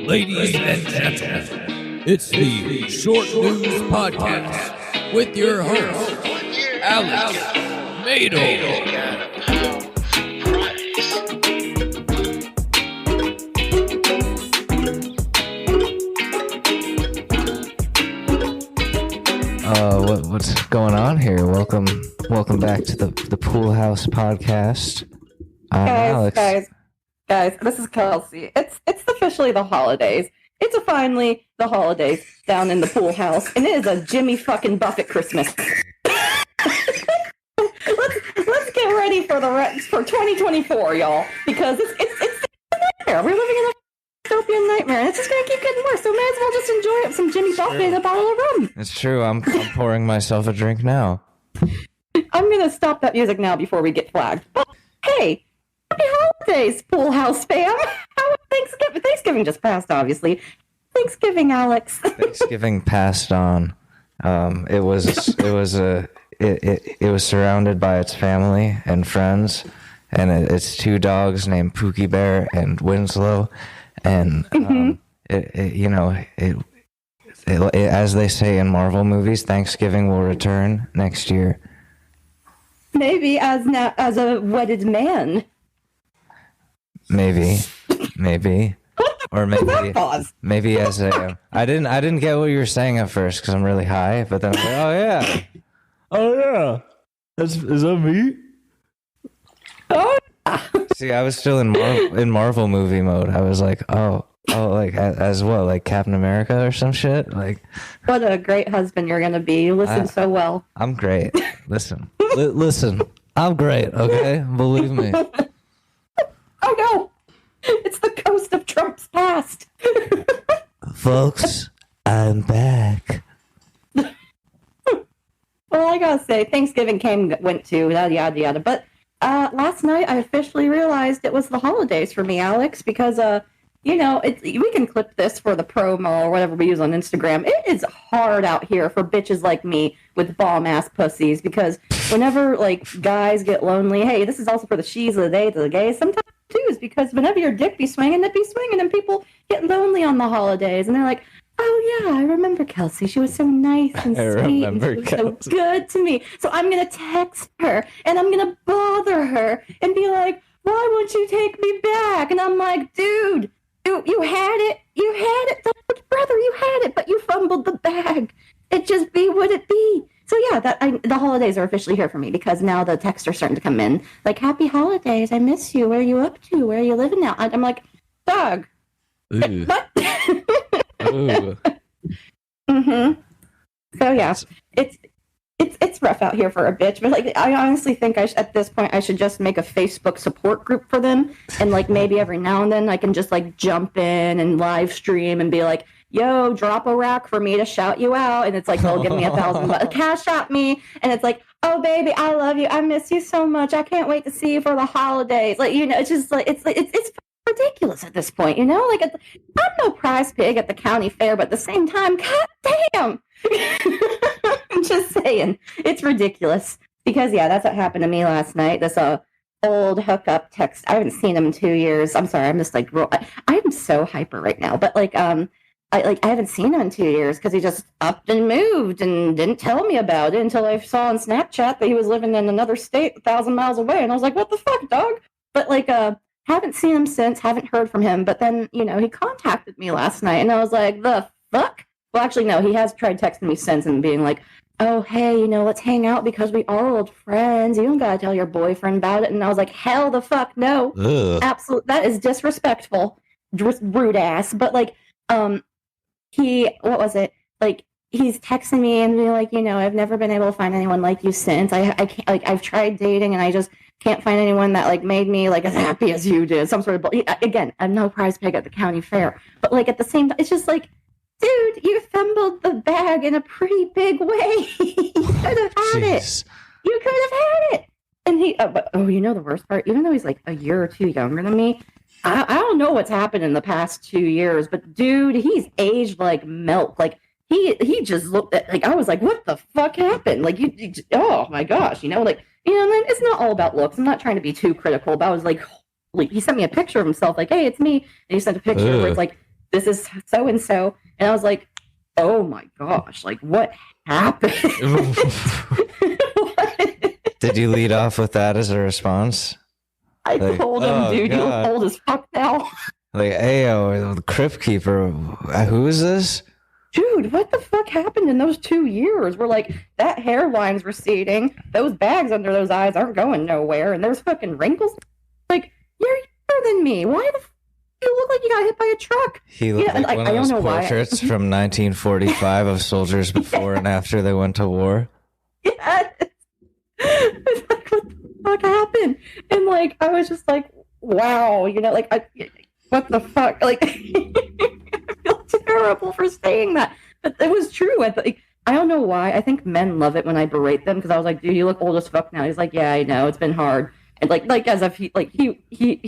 Ladies and gentlemen, it's the Short News Podcast with your host, Alex Mado. What's going on here? Welcome back to the Pool House Podcast. Guys, this is Kelsey. It's officially the holidays. It's finally the holidays down in the pool house, and it is a Jimmy fucking Buffett Christmas. let's get ready for 2024, y'all, because it's a nightmare. We're living in a dystopian nightmare, and it's just gonna keep getting worse. So may as well just enjoy it. Some Jimmy Buffett and a bottle of rum. It's true. I'm pouring myself a drink now. I'm gonna stop that music now before we get flagged. But hey. Happy holidays, Pool House fam! How was Thanksgiving? Thanksgiving just passed, obviously. Thanksgiving, Alex. Thanksgiving passed on. It was surrounded by its family and friends, and its two dogs named Pookie Bear and Winslow, and as they say in Marvel movies, Thanksgiving will return next year. Maybe as a wedded man. Maybe, or maybe as a. I didn't get what you were saying at first because I'm really high, but then I'm like, oh yeah, is that me? Oh. See, I was still in Marvel movie mode. I was like, like as what, like Captain America or some shit, like. What a great husband you're gonna be. You listen so well. I'm great. Listen, listen, I'm great. Okay, believe me. Oh no! It's the ghost of Trump's past. Folks, I'm back. Well, I gotta say, Thanksgiving went to, yada yada yada. But last night I officially realized it was the holidays for me, Alex, because we can clip this for the promo or whatever we use on Instagram. It is hard out here for bitches like me with bomb-ass pussies, because whenever, like, guys get lonely, hey, this is also for the she's of the day to the gays, sometimes too, is because whenever your dick be swinging, and people get lonely on the holidays, and they're like, oh yeah, I remember Kelsey. She was so nice and sweet, and she was so good to me. So I'm going to text her, and I'm going to bother her, and be like, why won't you take me back? And I'm like, dude, you had it, brother, you had it, but you fumbled the bag. It just be what it be. So yeah, the holidays are officially here for me, because now the texts are starting to come in, like, happy holidays, I miss you, where are you up to, where are you living now? I'm like, dog. Ooh. What? Ooh. Mm-hmm. So yeah, it's rough out here for a bitch, but like, I honestly think at this point I should just make a Facebook support group for them, and like maybe every now and then I can just like jump in and live stream and be like, yo, drop a rack for me to shout you out, and it's like, they'll give me $1,000, cash at me, and it's like, oh baby, I love you, I miss you so much, I can't wait to see you for the holidays. Like, it's just like, it's ridiculous at this point, like, I'm no prize pig at the county fair, but at the same time, god damn. I'm just saying, it's ridiculous, because yeah, that's what happened to me last night. This old hookup text, I haven't seen him in 2 years. I'm sorry, I'm just like, I'm so hyper right now, but like, I haven't seen him in 2 years, because he just upped and moved and didn't tell me about it until I saw on Snapchat that he was living in another state 1,000 miles away, and I was like, what the fuck, dog? But like, haven't seen him since, haven't heard from him, but then, he contacted me last night, and I was like, the fuck? Well, actually, no, he has tried texting me since and being like, oh, hey, let's hang out because we are old friends. You don't gotta tell your boyfriend about it. And I was like, hell the fuck no. Absolutely, that is disrespectful. Rude ass. But like, what was it? Like, he's texting me and being like, I've never been able to find anyone like you since. I can't, like, I've tried dating and I just can't find anyone that like made me like as happy as you did. Some sort of, again, I'm no prize pig at the county fair, but like at the same time, it's just like, dude, you fumbled the bag in a pretty big way. You could have had it. You could have had it. And the worst part, even though he's like a year or two younger than me, I don't know what's happened in the past 2 years, but dude, he's aged like milk. Like he just looked at, like, I was like, what the fuck happened? Like, oh my gosh, like, it's not all about looks. I'm not trying to be too critical, but I was like, holy, he sent me a picture of himself, like, hey, it's me. And he sent a picture where it's like, this is so and so, and I was like, oh my gosh, like what happened? Did you lead off with that as a response? I told him, dude, you look old as fuck now. Like, Ayo, the Crypt Keeper, who is this? Dude, what the fuck happened in those 2 years? We're like, that hairline's receding, those bags under those eyes aren't going nowhere, and there's fucking wrinkles. Like, you're younger than me. Why the fuck do you look like you got hit by a truck? He looked like one of those portraits from 1945 of soldiers before and after they went to war. Yes. It's like, what the fuck happened? And like, I was just like, wow, like, what the fuck? Like, I feel terrible for saying that, but it was true. I don't know why. I think men love it when I berate them, because I was like, dude, you look old as fuck now. He's like, yeah, I know, it's been hard. And like as if he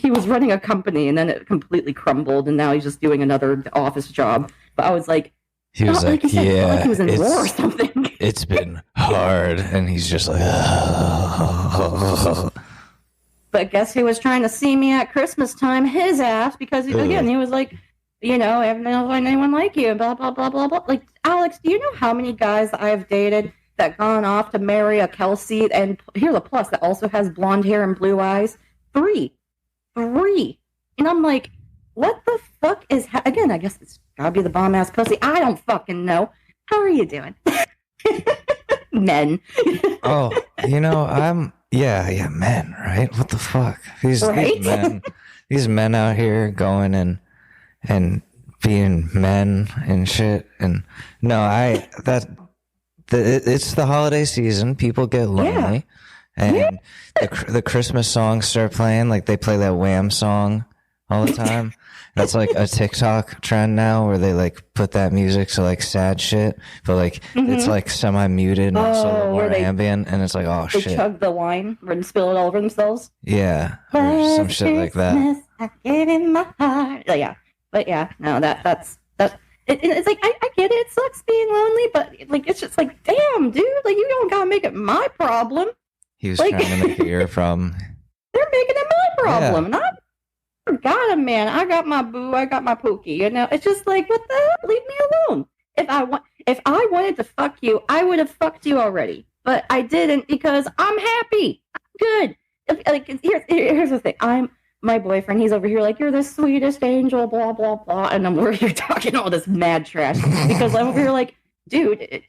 was running a company and then it completely crumbled and now he's just doing another office job. But I was like, he was like he was in war or something. It's been hard, and he's just like, But guess who was trying to see me at Christmas time? His ass, because he was like, I don't know anyone like you, blah blah blah blah blah. Like, Alex, do you know how many guys I've dated that gone off to marry a Kelsey, and here's a plus, that also has blonde hair and blue eyes? 3. And I'm like, what the fuck is again, I guess it's gotta be the bomb ass pussy. I don't fucking know. How are you doing? Men. Oh, I'm men, right? What the fuck? These men out here going and being men and shit. And no, it's the holiday season. People get lonely, and the Christmas songs start playing. Like, they play that Wham song all the time. That's like a TikTok trend now, where they like put that music to like sad shit, but like it's like semi-muted and also a little more ambient, and it's like, oh shit. They chug the wine and spill it all over themselves. Yeah, or some shit like that. I gave it my heart. Yeah, but yeah, no, that's. It's like, I get it. It sucks being lonely, but like, it's just like, damn, dude, like, you don't gotta make it my problem. He was trying to make it your problem. They're making it my problem, and I got him, man. I got my boo. I got my pookie. It's just like, what the hell? Leave me alone. If I wanted to fuck you, I would have fucked you already, but I didn't, because I'm happy. I'm good. Here's the thing. My boyfriend, he's over here like, you're the sweetest angel, blah, blah, blah. And I'm over here talking all this mad trash because I'm over here like, dude,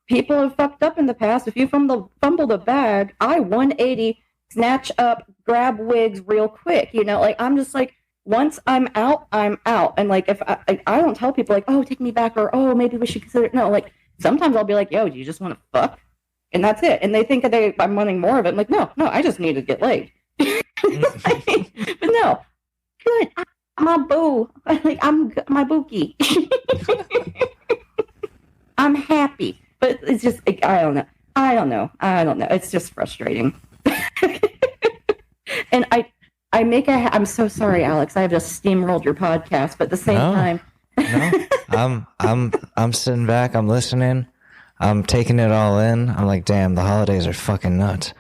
people have fucked up in the past. If you fumble the bag, I 180, snatch up, grab wigs real quick. Like, I'm just like, once I'm out, I'm out. And like, if I don't tell people like, oh, take me back, or, oh, maybe we should consider it. No, like, sometimes I'll be like, yo, do you just want to fuck? And that's it. And they think that I'm wanting more of it. I'm like, no, I just need to get laid. But no, good. My boo, like, I'm my bookie. I'm happy, but it's just like, I don't know. It's just frustrating. And I'm so sorry, Alex. I have just steamrolled your podcast, but at the same time, I'm sitting back. I'm listening. I'm taking it all in. I'm like, damn, the holidays are fucking nuts.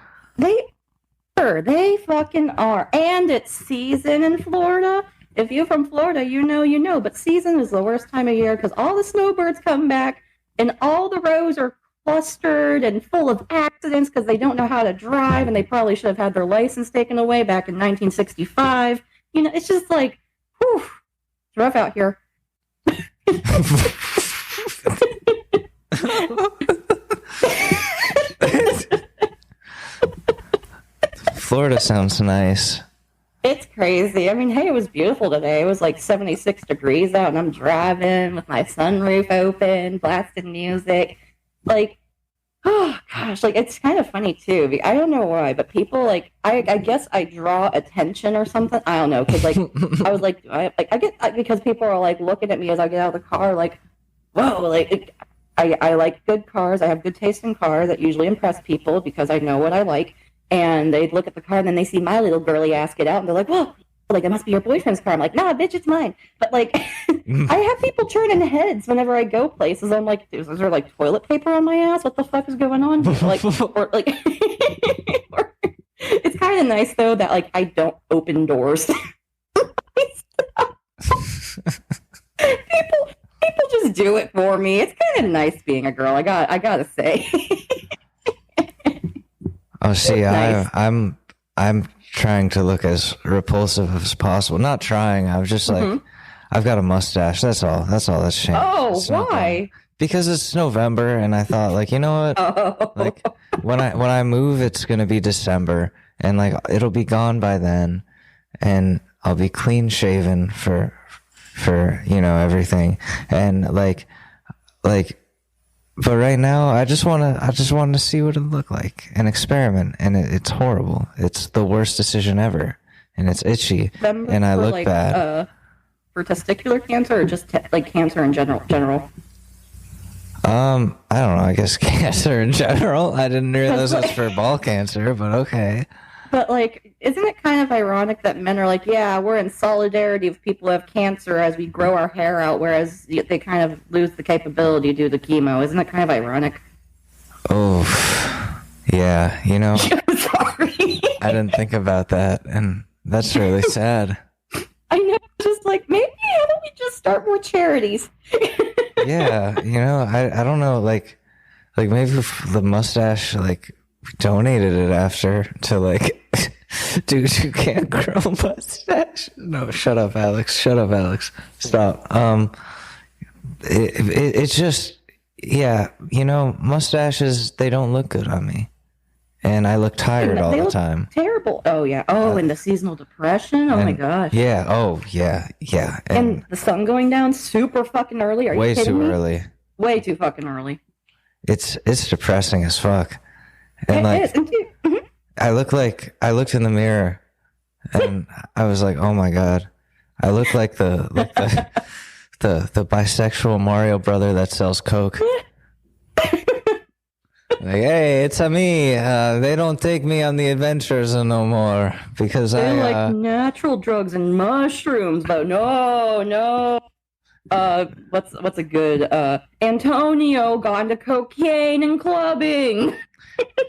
They fucking are. And it's season in Florida. If you're from Florida, you know. But season is the worst time of year because all the snowbirds come back and all the roads are clustered and full of accidents because they don't know how to drive, and they probably should have had their license taken away back in 1965. It's just like, whew, it's rough out here. Florida sounds nice. It's crazy. I mean, hey, it was beautiful today. It was like 76 degrees out, and I'm driving with my sunroof open, blasting music. Like, oh gosh, like, it's kind of funny too. I don't know why, but people like, I guess I draw attention or something. I don't know, because like, I was like, I get, because people are like looking at me as I get out of the car, like, whoa, like, I like good cars. I have good taste in cars that usually impress people because I know what I like. And they look at the car and then they see my little girly ass get out and they're like, whoa, like, it must be your boyfriend's car. I'm like, nah, bitch, it's mine. But like, I have people turning heads whenever I go places. I'm like, is there like toilet paper on my ass? What the fuck is going on? Like, or like, it's kind of nice though that like I don't open doors. People do it for me. It's kind of nice being a girl. I gotta say. Oh, see, Nice. I'm trying to look as repulsive as possible. Not trying. I'm just like, I've got a mustache. That's all. That's changed. Oh, It's not why? because it's November, and I thought, like, you know what? Oh, Like, when I move, it's gonna be December, and like it'll be gone by then, and I'll be clean shaven for everything, and like. But right now, I just want to see what it look like, an experiment, and it's horrible. It's the worst decision ever, and it's itchy, Them and I for, look like, bad. For testicular cancer or just like cancer in general. I don't know. I guess cancer in general. I didn't realize That's it's for ball cancer, but okay. But like, isn't it kind of ironic that men are like, yeah, we're in solidarity with people who have cancer as we grow our hair out, whereas they kind of lose the capability due to chemo? Isn't that kind of ironic? Oh, yeah. Sorry. I didn't think about that, and that's really sad. I know, just like, maybe how don't we just start more charities? Yeah, I don't know, like maybe if the mustache, like, we donated it after to, like, dude who can't grow a mustache. No, shut up, Alex. Stop. It's just, yeah, mustaches, they don't look good on me, and I look tired all They the look time. terrible. Oh yeah. Oh, and the seasonal depression. Oh my gosh. Yeah. Oh yeah. And the sun going down super fucking early. Are you way kidding too me? early. Way too fucking early. It's depressing as fuck. And It like, is. Mhm. I looked in the mirror, and I was like, oh my god, I look like the bisexual Mario brother that sells Coke. Like, hey, it's a me. They don't take me on the adventures no more because They I like natural drugs and mushrooms, but no. What's a good Antonio gone to cocaine and clubbing.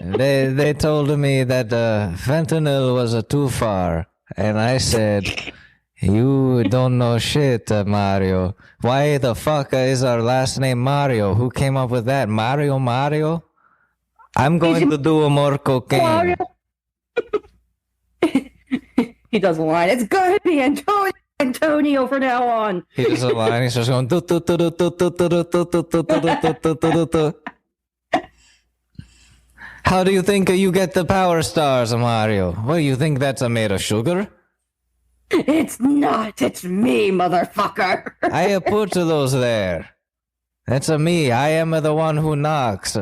they told me that fentanyl was too far, and I said, you don't know shit, Mario. Why the fuck is our last name Mario? Who came up with that? Mario? I'm going to do more cocaine. Mario. He does a line. It's gonna be Antonio from now on. He does a line. He starts going. How do you think you get the power stars, Mario? What do you think that's made of sugar? It's not. It's me, motherfucker. I put those there. That's me. I am the one who knocks.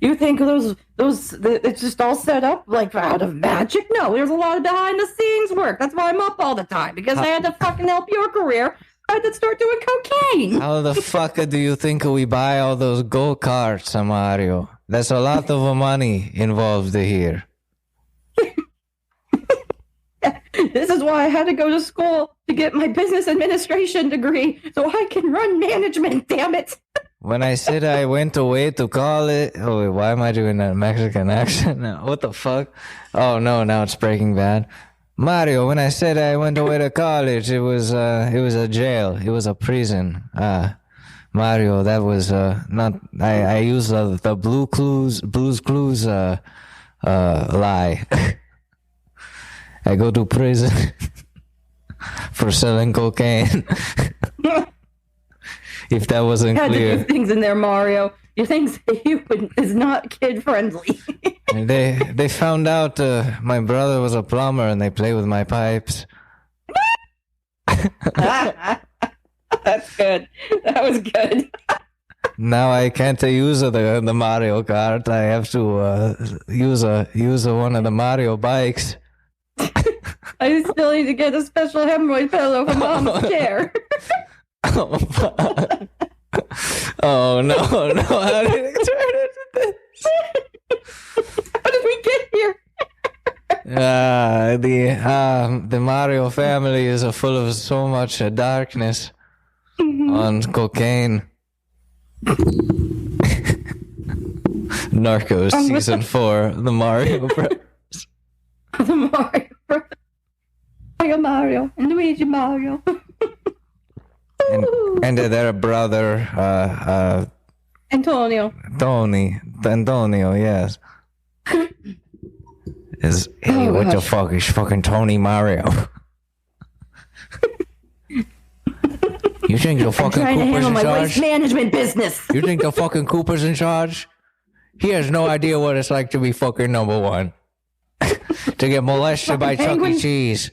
You think it's just all set up like out of magic? No, there's a lot of behind the scenes work. That's why I'm up all the time, because I had to fucking help your career. I had to start doing cocaine. How the fuck do you think we buy all those go-karts, Mario? There's a lot of money involved here. This is why I had to go to school to get my business administration degree so I can run management, damn it. When I said I went away to college... Oh, wait, why am I doing that Mexican accent now? What the fuck? Oh, no, now it's Breaking Bad. Mario, when I said I went away to college, it was a jail. It was a prison. Mario, that was not... I used the Blue's Clues lie. I go to prison for selling cocaine. If that wasn't Had clear. to do things in there, Mario. Your things is not kid friendly. They found out my brother was a plumber, and they play with my pipes. That's good. That was good. Now I can't use the Mario Kart. I have to use one of the Mario bikes. I still need to get a special hemorrhoid pillow for Mom's chair. Oh, fuck. Oh no! How did it turn into this? How did we get here? The Mario family is full of so much darkness on cocaine. Narcos season 4, the Mario Brothers. The Mario Brothers. Mario and Luigi Mario. And And their brother, Antonio. Antonio, yes. Is hey, what the fuck is fucking Tony Mario? You think the fucking trying to Cooper's handle in my charge? waste management business. You think the fucking Cooper's in charge? He has no idea what it's like to be fucking number one. To get molested by Chuck E. Cheese.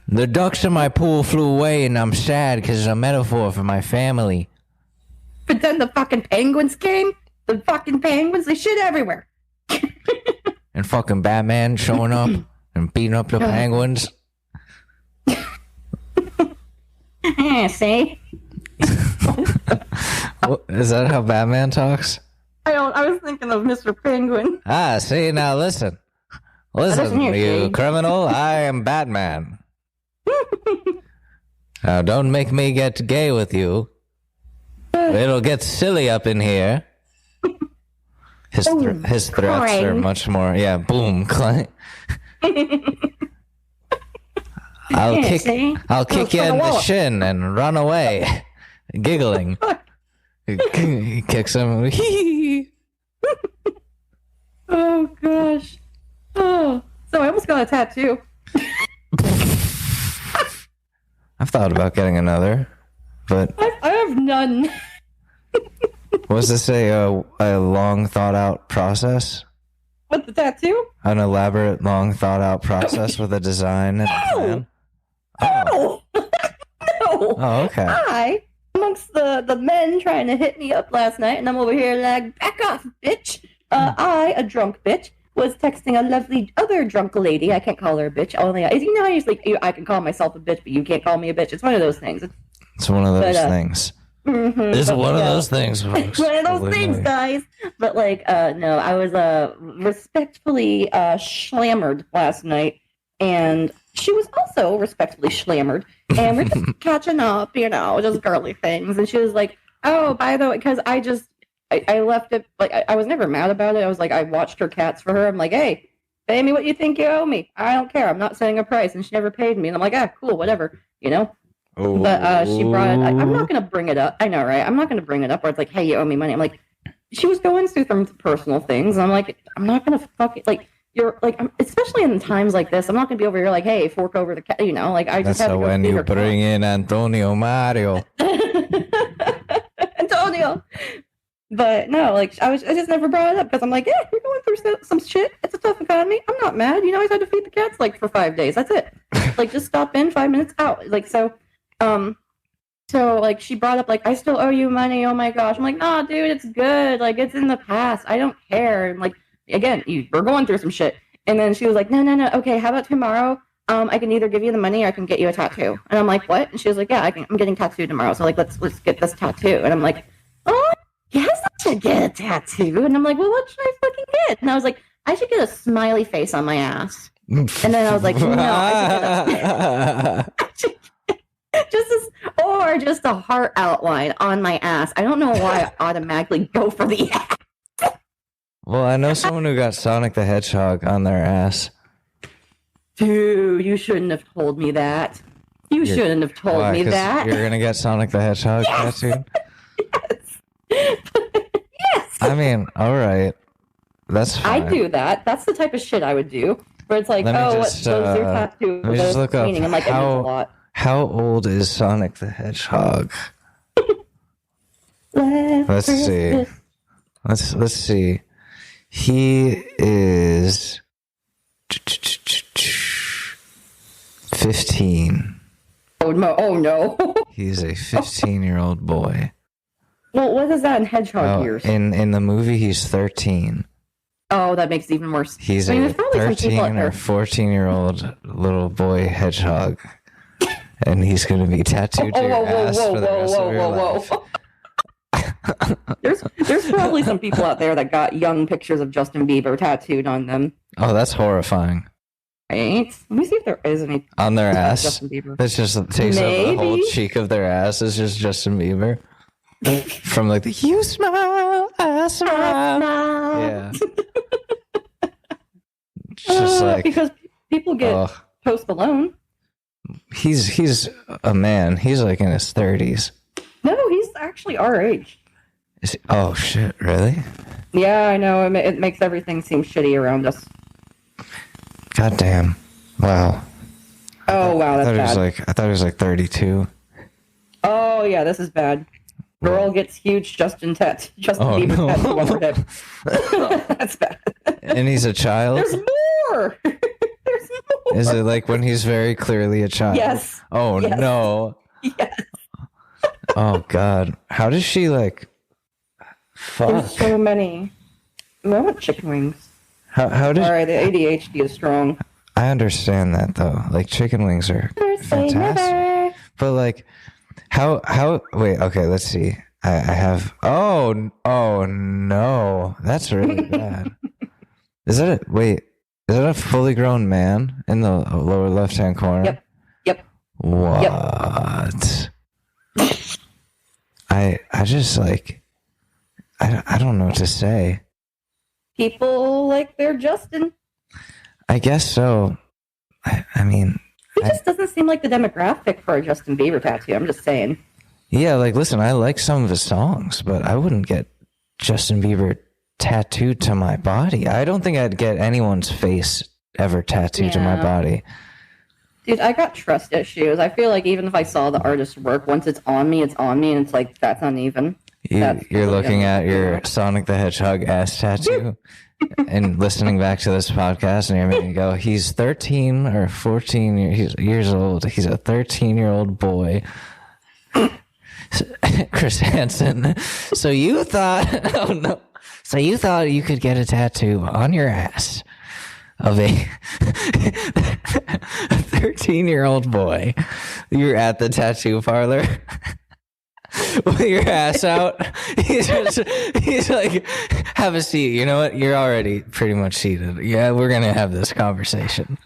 The ducks in my pool flew away and I'm sad because it's a metaphor for my family. But then the fucking penguins came. The fucking penguins, they shit everywhere. And fucking Batman showing up and beating up the penguins. See? Is that how Batman talks? I was thinking of Mr. Penguin. See, now listen. Listen, you criminal, I am Batman. Now, don't make me get gay with you. It'll get silly up in here. His threats are much more, boom, clank. I'll kick you in the shin and run away, giggling. He kicks him. Oh gosh. Oh, so I almost got a tattoo. I've thought about getting another, but I have none. Was this a long thought out process? What, the tattoo? An elaborate, long thought out process with a design and a plan? No. No. Oh, okay. I, amongst the men trying to hit me up last night, and I'm over here like, back off, bitch. I, a drunk bitch, was texting a lovely other drunk lady. I can't call her a bitch. Only I usually I can call myself a bitch, but you can't call me a bitch. It's one of those things. It's one of those things. Mm-hmm, it's one of those things, folks. One of those things, guys. But no, I was respectfully slammered last night, and she was also respectfully slammered, and we're just catching up, just girly things. And she was like, "Oh, by the way," because I left it, I was never mad about it. I was like, I watched her cats for her. I'm like, hey, pay me what you think you owe me. I don't care. I'm not setting a price. And she never paid me. And I'm like, cool, whatever, Oh. But she brought it. I'm not going to bring it up. I know, right? I'm not going to bring it up where it's like, hey, you owe me money. I'm like, she was going through some personal things. And I'm like, I'm not going to fuck it. Like, you're like, especially in times like this, I'm not going to be over here like, hey, fork over the cat, like, I just have to go when you bring in Antonio Mario. Antonio. But no, I just never brought it up because I'm like, yeah, you're going through some shit. It's a tough economy. I'm not mad. I just had to feed the cats for 5 days. That's it. Just stop in, 5 minutes out. So she brought up I still owe you money. Oh my gosh. I'm like, nah, dude, it's good. It's in the past. I don't care. And again, we're going through some shit. And then she was like, no. Okay, how about tomorrow? I can either give you the money or I can get you a tattoo. And I'm like, what? And she was like, yeah, I'm getting tattooed tomorrow. So let's get this tattoo. And I'm like, oh. Yes, I should get a tattoo. And I'm like, well, what should I fucking get? And I was like, I should get a smiley face on my ass. And then I was like, no, I should get just a heart outline on my ass. I don't know why I automatically go for the ass. Well, I know someone who got Sonic the Hedgehog on their ass. Dude, you shouldn't have told me that. You shouldn't have told me that. You're going to get Sonic the Hedgehog tattooed? Yes. Yes. I mean, all right. That's fine. I do that. That's the type of shit I would do. Where it's like, what's your tattoo? Let me just look up I'm like, it means a lot. How old is Sonic the Hedgehog? Let's see. Let's see. He is 15. Oh no. He's a 15-year-old boy. Well, what is that in hedgehog years? In the movie, he's 13. Oh, that makes it even worse. He's a 13 or 14-year-old little boy hedgehog. And he's going to be tattooed to your ass for the rest of your life. There's probably some people out there that got young pictures of Justin Bieber tattooed on them. Oh, that's horrifying. Right? Let me see if there is any on their ass. Justin Bieber. That's just takes up the whole cheek of their ass. Is just Justin Bieber from the "You Smile, I Smile." Yeah. It's just because people get Post Malone. He's a man. He's like in his 30s. No, he's actually our age. Oh shit! Really? Yeah, I know. It makes everything seem shitty around us. God damn! Wow. Oh wow, that's bad. I thought he was like 32. Oh yeah, this is bad. Girl gets huge Justin Bieber tattoo on her hip. That's bad. And he's a child? There's more! There's more! Is it like when he's very clearly a child? Yes. Oh, yes. no. Yes. Oh, God. How does she, like... Fuck. There's so many. I want chicken wings. How does... Alright, the ADHD is strong. I understand that, though. Like, chicken wings are fantastic. But, like... How wait, okay, let's see. I have oh no. That's really bad. Is that a fully grown man in the lower left hand corner? Yep. What? Yep. I just like I don't know what to say. People like their Justin. I guess so. I mean, he just doesn't seem like the demographic for a Justin Bieber tattoo. I'm just saying. Yeah, like, listen, I like some of his songs, but I wouldn't get Justin Bieber tattooed to my body. I don't think I'd get anyone's face ever tattooed to my body. Dude, I got trust issues. I feel like even if I saw the artist's work, once it's on me, and it's like, that's uneven. You're looking at your Sonic the Hedgehog ass tattoo and listening back to this podcast, and you're making me go, he's 13 or 14 years old. He's a 13-year-old boy. Chris Hansen. So you thought, oh no. So you thought you could get a tattoo on your ass of a 13-year-old boy. You're at the tattoo parlor with your ass out. He's like, have a seat. You know what? You're already pretty much seated. Yeah, we're going to have this conversation.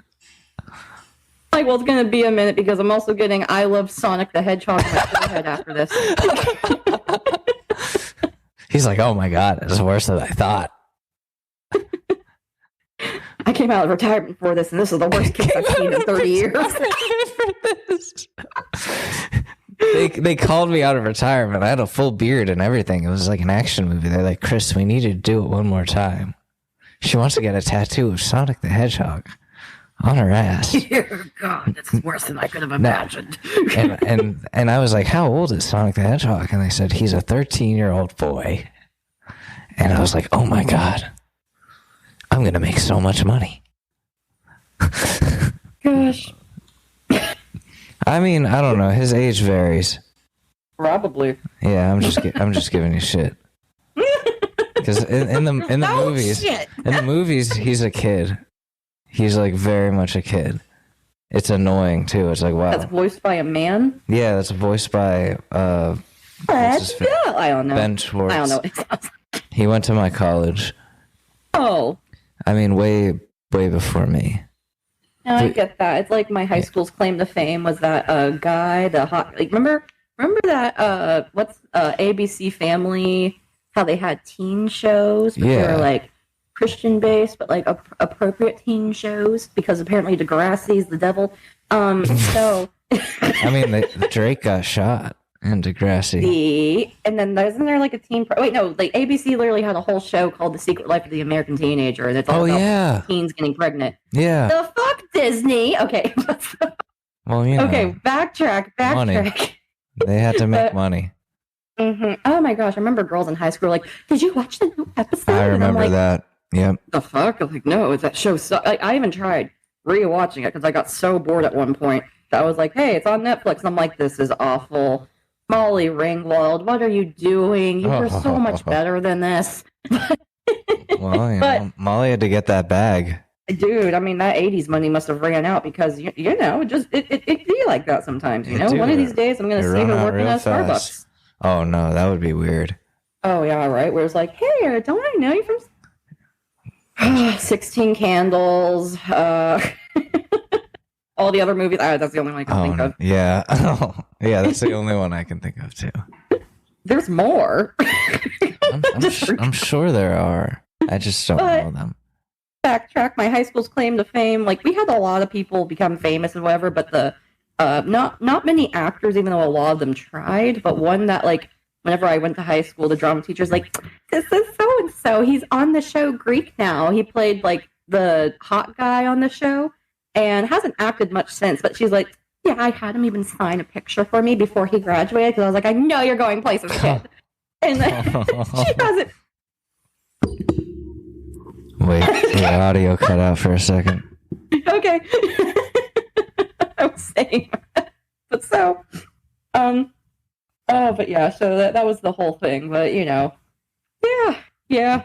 Like, well, it's going to be a minute because I'm also getting I Love Sonic the Hedgehog in my forehead after this. He's like, oh my God, it's worse than I thought. I came out of retirement for this, and this is the worst kiss I've seen in 30 years. They called me out of retirement. I had a full beard and everything. It was like an action movie. They're like, Chris, we need you to do it one more time. She wants to get a tattoo of Sonic the Hedgehog on her ass. Dear God, that's worse than I could have imagined. and I was like, how old is Sonic the Hedgehog? And they said, he's a 13-year-old boy. And I was like, oh my God, I'm going to make so much money. Gosh. I mean, I don't know. His age varies. Probably. Yeah, I'm just giving you shit. Because in the movies, he's a kid. He's like very much a kid. It's annoying too. It's like, wow. That's voiced by a man? Yeah, that's voiced by I don't know. Ben Schwartz. I don't know what it sounds like. He went to my college. Oh. I mean, way before me. No, I get that. It's like my high school's claim to fame was that guy, the hot, like, remember that what's ABC Family, how they had teen shows, but they were like Christian based, but like appropriate teen shows because apparently Degrassi's the devil. So I mean, Drake got shot in Degrassi. And then isn't there like a teen? Wait, no, like ABC literally had a whole show called The Secret Life of the American Teenager, and it's all about teens getting pregnant. Yeah. The fuck, Disney. Okay. Well, you know. Okay, backtrack. Money. They had to make money. Mm-hmm. Oh my gosh, I remember girls in high school were like, "Did you watch the new episode?" I remember that. Yep. The fuck? I'm like, no, that show. I even tried rewatching it because I got so bored at one point that I was like, "Hey, it's on Netflix." And I'm like, "This is awful." Molly Ringwald, what are you doing? You were so much better than this. Well, know, Molly had to get that bag. Dude, I mean, that 80s money must have ran out because, you know, it be like that sometimes, you know? One of these days, I'm going to see her working at Starbucks. Oh, no, that would be weird. Oh, yeah, right. Where it's like, hey, don't I know you from 16 Candles, all the other movies. That's the only one I can think of. Yeah. Yeah, that's the only one I can think of, too. There's more. I'm sure there are. I just don't know them. Backtrack, my high school's claim to fame. Like, we had a lot of people become famous and whatever, but the not many actors, even though a lot of them tried, but one that like whenever I went to high school, the drama teacher's like, this is so and so. He's on the show Greek now. He played like the hot guy on the show and hasn't acted much since. But she's like, yeah, I had him even sign a picture for me before he graduated because I was like, I know you're going places, kid. And then she hasn't. Wait, the audio cut out for a second. Okay. I was saying that. But so, but yeah, so that was the whole thing. But, you know, yeah.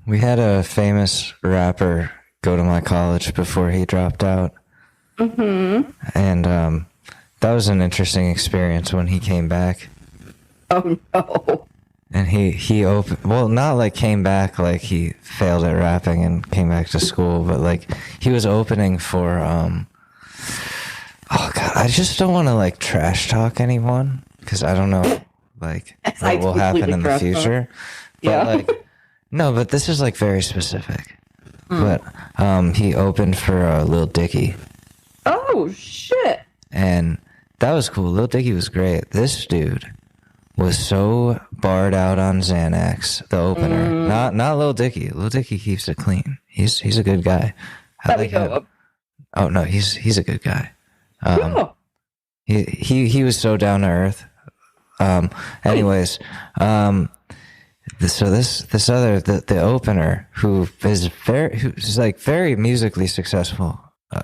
We had a famous rapper go to my college before he dropped out. Mm-hmm. And that was an interesting experience when he came back. Oh, no. And he opened, well, not like came back like he failed at rapping and came back to school, but like he was opening for, oh God, I just don't want to like trash talk anyone because I don't know like what will happen in the future. But like, no, but this is like very specific. But he opened for Lil Dicky. Oh, shit. And that was cool. Lil Dicky was great. This dude was so barred out on Xanax, the opener. Not Lil Dicky. Lil Dicky keeps it clean. He's a good guy. I like him. Oh no, he's a good guy. He was so down to earth. Anyways, so this other the opener who's like very musically successful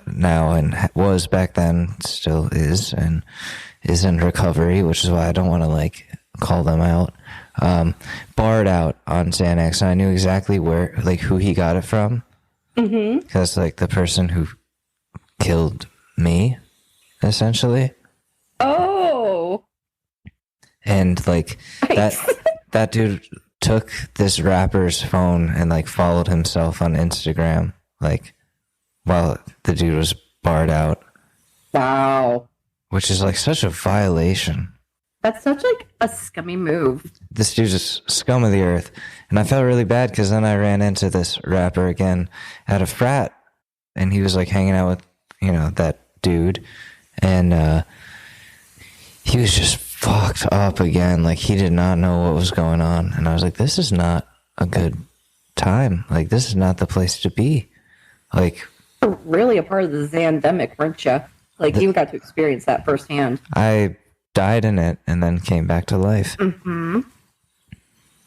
now and was back then, still is and is in recovery, which is why I don't want to like call them out. Barred out on Xanax, and I knew exactly where, like, who he got it from. Because like the person who killed me, essentially. Oh. And like that dude took this rapper's phone and like followed himself on Instagram, like while the dude was barred out. Wow. Which is like such a violation. That's such like a scummy move. This dude's just scum of the earth. And I felt really bad because then I ran into this rapper again at a frat and he was like hanging out with, you know, that dude. And he was just fucked up again. Like he did not know what was going on. And I was like, this is not a good time. Like this is not the place to be. Like really a part of the Xandemic, weren't you? Like you got to experience that firsthand. I died in it and then came back to life. Mm-hmm.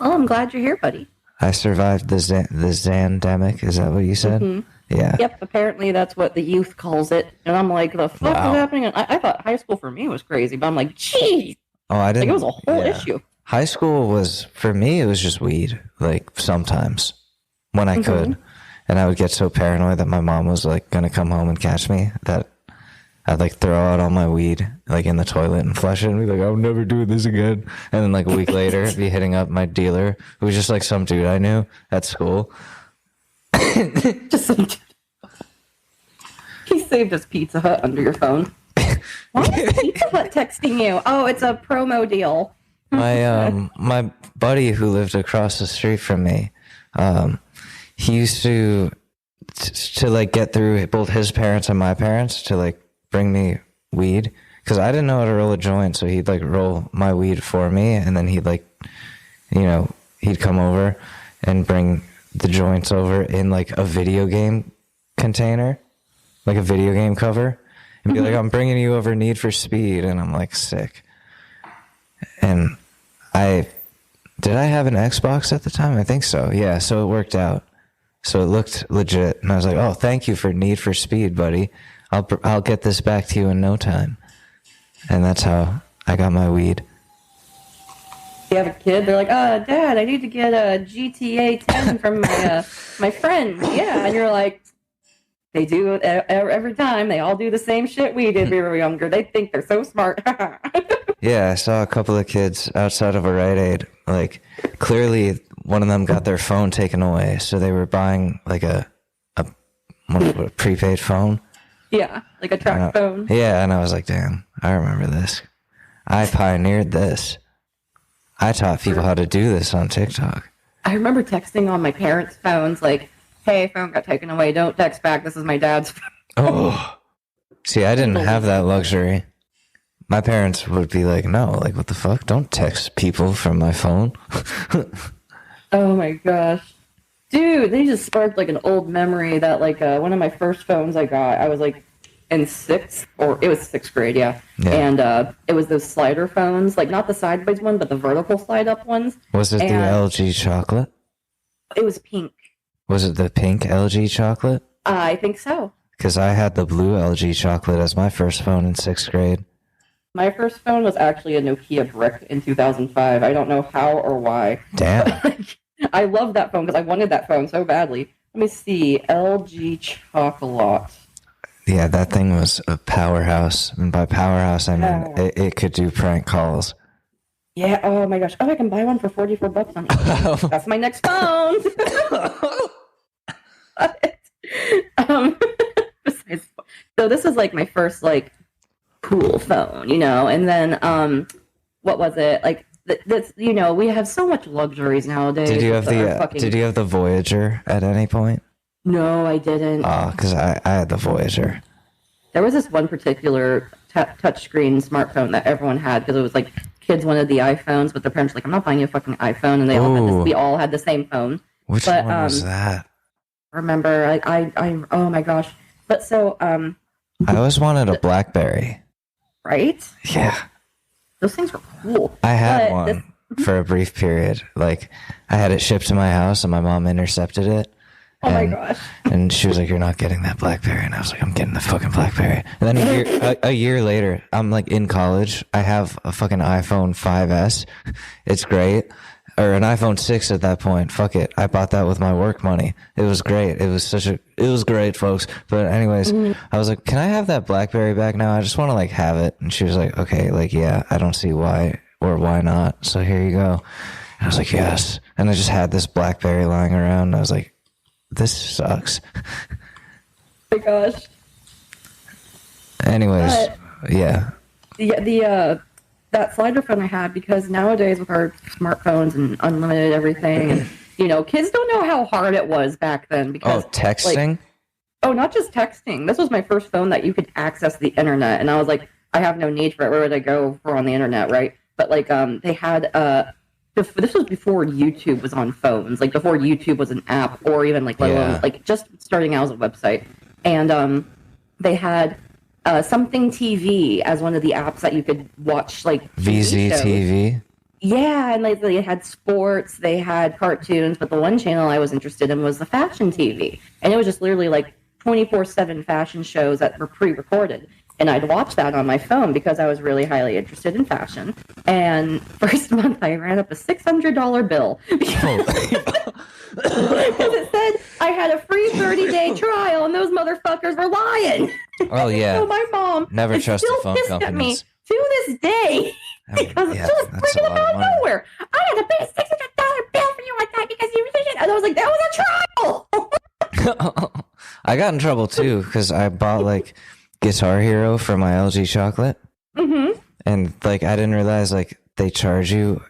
Well, I'm glad you're here, buddy. I survived the Xandemic. Is that what you said? Mm-hmm. Yeah. Yep. Apparently that's what the youth calls it. And I'm like, the fuck is happening? And I thought high school for me was crazy, but I'm like, geez. Oh, I didn't. Like, it was a whole issue. High school was, for me, it was just weed. Like sometimes when I could. And I would get so paranoid that my mom was like going to come home and catch me that I'd like throw out all my weed like in the toilet and flush it and be like, I'll never do this again. And then like a week later, be hitting up my dealer, who was just like some dude I knew at school. Just some dude. He saved us Pizza Hut under your phone. Why is Pizza Hut texting you? Oh, it's a promo deal. My buddy who lived across the street from me, he used to like get through both his parents and my parents to like bring me weed because I didn't know how to roll a joint, so he'd like roll my weed for me, and then he'd like, you know, he'd come over and bring the joints over in like a video game container, like a video game cover, and be like, I'm bringing you over Need for Speed, and I'm like, sick. And did I have an Xbox at the time? I think so. Yeah, so it worked out. So it looked legit, and I was like, "Oh, thank you for Need for Speed, buddy. I'll get this back to you in no time." And that's how I got my weed. You have a kid, they're like, Dad, I need to get a GTA 10 from my friend. Yeah, and you're like, they do it every time. They all do the same shit we did when we were younger. They think they're so smart. Yeah, I saw a couple of kids outside of a Rite Aid. Like, clearly one of them got their phone taken away, so they were buying like a prepaid phone. Yeah, like a track phone. Yeah, and I was like, damn, I remember this. I pioneered this. I taught people how to do this on TikTok. I remember texting on my parents' phones like, hey, phone got taken away. Don't text back. This is my dad's phone. Oh. See, I didn't have that luxury. My parents would be like, no, like, what the fuck? Don't text people from my phone. Oh my gosh. Dude, they just sparked like an old memory that like one of my first phones I got, I was like in it was sixth grade, yeah. And it was those slider phones, like not the sideways one, but the vertical slide up ones. Was it the LG chocolate? It was pink. Was it the pink LG chocolate? I think so. Because I had the blue LG chocolate as my first phone in sixth grade. My first phone was actually a Nokia brick in 2005. I don't know how or why. Damn. I love that phone because I wanted that phone so badly. Let me see. LG Chocolate. Yeah, that thing was a powerhouse. And by powerhouse, I mean it could do prank calls. Yeah, oh my gosh. Oh, I can buy one for $44 on eBay. That's my next phone. So this was like my first like cool phone, you know, and then what was it? Like that's, you know, we have so much luxuries nowadays. Did you have the Voyager at any point? No, I didn't. Oh, because I had the Voyager. There was this one particular touchscreen smartphone that everyone had because it was like kids wanted the iPhones, but their parents were like, I'm not buying you a fucking iPhone, and we all had the same phone. Which one was that? Remember, I oh my gosh. But so I always wanted a BlackBerry. Right? Yeah. Those things were cool. I had one for a brief period. Like, I had it shipped to my house, and my mom intercepted it. Oh my gosh. And she was like, you're not getting that BlackBerry. And I was like, I'm getting the fucking BlackBerry. And then a year later, I'm like in college. I have a fucking iPhone 5S. It's great. Or an iPhone 6 at that point. Fuck it. I bought that with my work money. It was great. It was great, folks. But anyways, I was like, can I have that BlackBerry back now? I just want to like have it. And she was like, okay, like, yeah, I don't see why or why not. So here you go. And I was like, yes. And I just had this BlackBerry lying around. And I was like, this sucks. Oh my gosh. Anyways, yeah. That slider phone I had, because nowadays with our smartphones and unlimited everything, and you know, kids don't know how hard it was back then. Because texting? Not just texting. This was my first phone that you could access the internet, and I was like, I have no need for it. Where would I go for on the internet, right? But like, they had this was before YouTube was on phones, like before YouTube was an app, or even like let alone like just starting out as a website, and they had something TV as one of the apps that you could watch, like VZTV. Yeah, and like they had sports, they had cartoons, but the one channel I was interested in was the fashion TV, and it was just literally like 24/7 fashion shows that were pre-recorded. And I'd watch that on my phone because I was really highly interested in fashion. And first month I ran up a $600 bill because it said I had a free 30-day trial, and those motherfuckers were lying. Oh yeah. So my mom never trust the phone pissed companies. at me to this day because it was bringing them out of nowhere. I had to pay a $600 bill for you like that because you really did. And I was like, that was a trial. I got in trouble too because I bought like Guitar Hero for my LG chocolate. Mm-hmm. And like I didn't realize like they charge you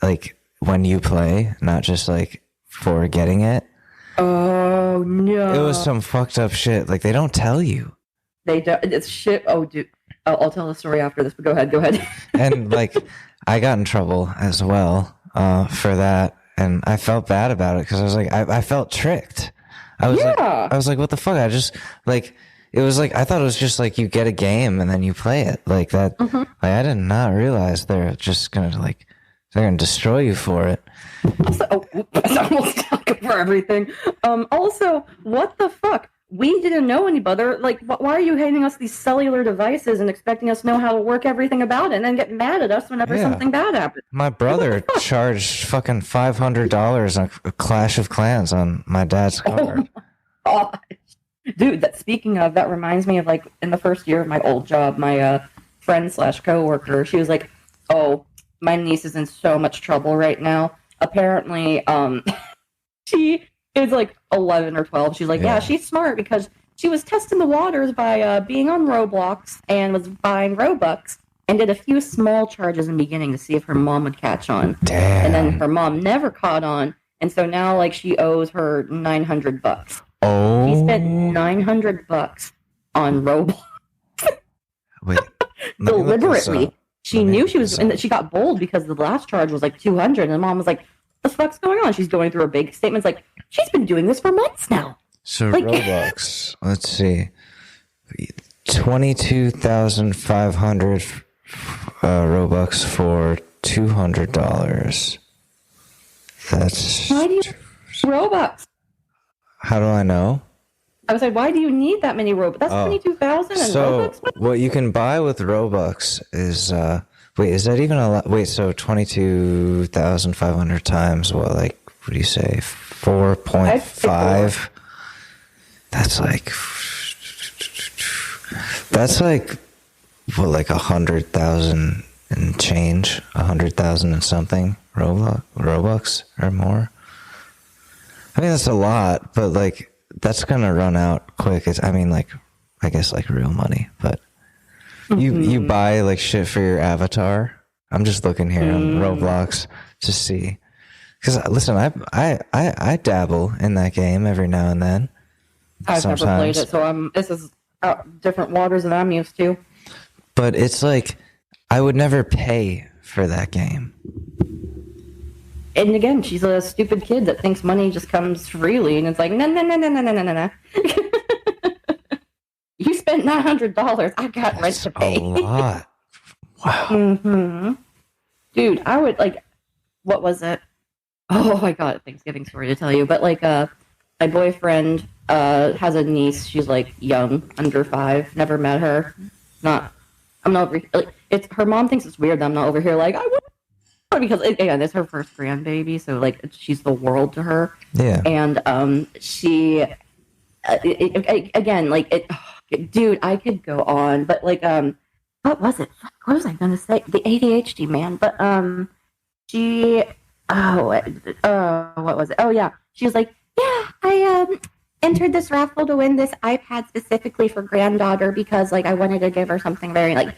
like when you play, not just like for getting it. Oh no. It was some fucked up shit. Like they don't tell you. They don't. It's shit. Oh dude. I'll tell the story after this, but go ahead. And like I got in trouble as well for that, and I felt bad about it because I was like I felt tricked. I was like, what the fuck? I just like it was like I thought it was just like you get a game and then you play it like that. Mm-hmm. Like, I did not realize they're just gonna destroy you for it. Also, I almost talking for everything. Also, what the fuck? We didn't know any better. Like, why are you handing us these cellular devices and expecting us to know how to work everything about it and then get mad at us whenever something bad happens? My brother charged fucking $500 on a Clash of Clans on my dad's card. Oh my gosh. Dude, speaking of, that reminds me of, like, in the first year of my old job, my friend/coworker, she was like, oh, my niece is in so much trouble right now. Apparently, she is like 11 or 12. She's like, yeah, she's smart because she was testing the waters by being on Roblox and was buying Robux and did a few small charges in the beginning to see if her mom would catch on. Damn. And then her mom never caught on. And so now, like, she owes her $900. Oh. She spent $900 on Roblox. Wait. Deliberately. She knew she was, and she got bold because the last charge was like 200, and the mom was like, "What the fuck's going on?" She's going through her big statements, like, she's been doing this for months now. So like, Roblox, let's see, 22,500 Robux for $200. That's why do you Robux? How do I know? I was like, why do you need that many Robux? That's 22,000 and so Robux. What you can buy with Robux is wait, is that even a lot? Wait, so 22,500 times what? Like, what do you say? 4.5. That's like what, like 100,000 and change, 100,000 and something Robux or more. I mean, that's a lot, but like that's gonna run out quick. I guess like real money, but you buy like shit for your avatar. I'm just looking here on Roblox to see, because listen, I dabble in that game every now and then. I've never played it, so this is different waters than I'm used to. But it's like I would never pay for that game. And again, she's a stupid kid that thinks money just comes freely, and it's like, no. You spent $900. I got rent to pay. A lot. Wow. Mm-hmm. Dude, I would like. What was it? Oh, I got a Thanksgiving story to tell you. But like, my boyfriend has a niece. She's like young, under 5. Never met her. I'm not like. It's her mom thinks it's weird that I'm not over here. Like, I would. Because again, it's her first grandbaby, so like she's the world to her. Yeah. And she, again, like dude, I could go on, but like what was it? What was I gonna say? The ADHD, man. But she, what was it? Oh yeah, she was like, yeah, I entered this raffle to win this iPad specifically for granddaughter because like I wanted to give her something very like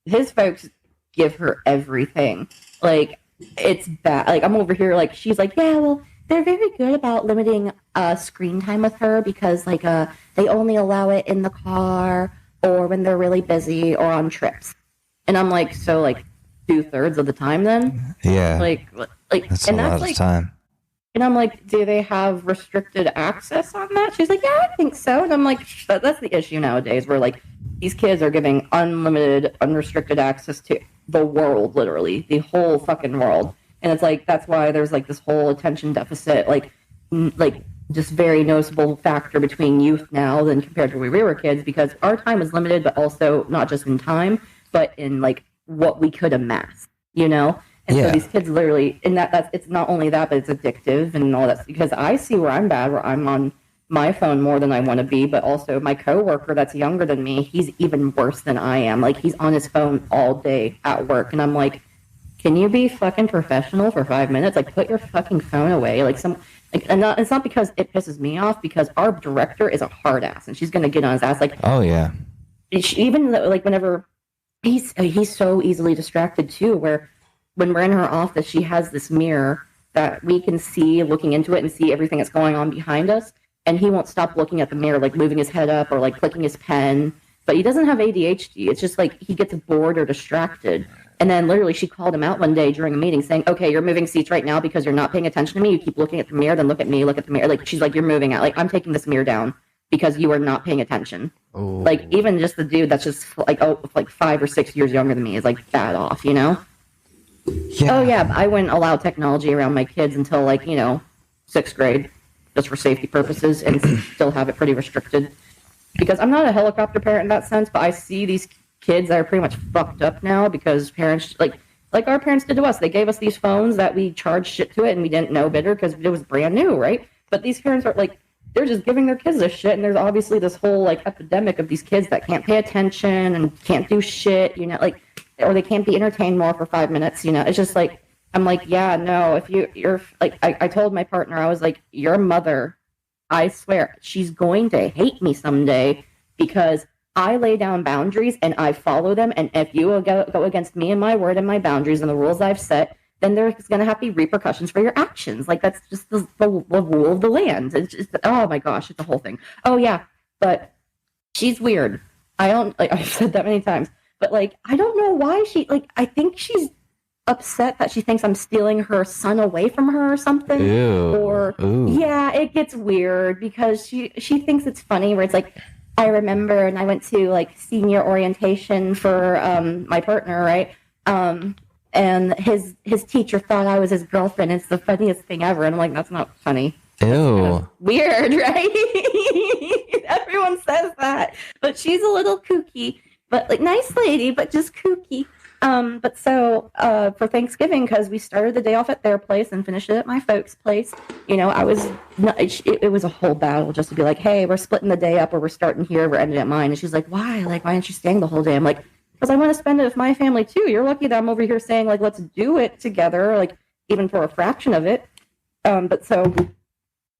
his folks give her everything. Like, it's bad. Like, I'm over here, like, she's like, yeah, well, they're very good about limiting screen time with her because, like, they only allow it in the car or when they're really busy or on trips. And I'm like, so, like, 2/3 of the time then? Yeah. Like that's and a that's lot like, of time. And I'm like, do they have restricted access on that? She's like, yeah, I think so. And I'm like, that's the issue nowadays where, like, these kids are giving unlimited, unrestricted access to the world, literally, the whole fucking world. And it's like, that's why there's like this whole attention deficit, like just very noticeable factor between youth now than compared to when we were kids, because our time is limited, but also not just in time, but in like what we could amass, you know? And so these kids literally, and that's it's not only that, but it's addictive and all that, because I see where I'm bad, where I'm on my phone more than I want to be, but also my coworker that's younger than me, he's even worse than I am. Like, he's on his phone all day at work, and I'm like, can you be fucking professional for 5 minutes? Like, put your fucking phone away. It's not because it pisses me off, because our director is a hard ass, and she's gonna get on his ass. Like, oh yeah, even like whenever he's so easily distracted too, where when we're in her office, she has this mirror that we can see looking into it and see everything that's going on behind us. And he won't stop looking at the mirror, like moving his head up or like clicking his pen. But he doesn't have ADHD. It's just like he gets bored or distracted. And then literally she called him out one day during a meeting saying, okay, you're moving seats right now because you're not paying attention to me. You keep looking at the mirror, then look at me, look at the mirror. Like, she's like, you're moving out. Like, I'm taking this mirror down because you are not paying attention. Ooh. Like, even just the dude that's just like, 5 or 6 years younger than me is like bad off, you know? Yeah. Oh yeah, I wouldn't allow technology around my kids until like, 6th grade. Just for safety purposes, and still have it pretty restricted. Because I'm not a helicopter parent in that sense, but I see these kids that are pretty much fucked up now because parents, like our parents did to us. They gave us these phones that we charged shit to it, and we didn't know better because it was brand new, right? But these parents are like, they're just giving their kids this shit, and there's obviously this whole like epidemic of these kids that can't pay attention and can't do shit, or they can't be entertained more for 5 minutes, It's just like, I'm like, yeah, no, if you're like, I told my partner, I was like, your mother, I swear, she's going to hate me someday because I lay down boundaries and I follow them. And if you will go against me and my word and my boundaries and the rules I've set, then there's going to have to be repercussions for your actions. Like, that's just the rule of the land. It's just, oh my gosh, it's a whole thing. Oh yeah, but she's weird. I don't, like, I've said that many times, but like, I don't know why I think she's upset that she thinks I'm stealing her son away from her or something. Ew. Or yeah, it gets weird because she thinks it's funny where it's like, I remember, and I went to like senior orientation for my partner, right? And his teacher thought I was his girlfriend. It's the funniest thing ever. And I'm like, that's not funny. Ew. Kind of weird, right? Everyone says that. But she's a little kooky, but like nice lady, but just kooky. But so for Thanksgiving, because we started the day off at their place and finished it at my folks' place, it was a whole battle just to be like, hey, we're splitting the day up, or we're starting here, we're ending at mine. And she's like, why? Like, why aren't you staying the whole day? I'm like, because I want to spend it with my family too. You're lucky that I'm over here saying like, let's do it together, like even for a fraction of it. But so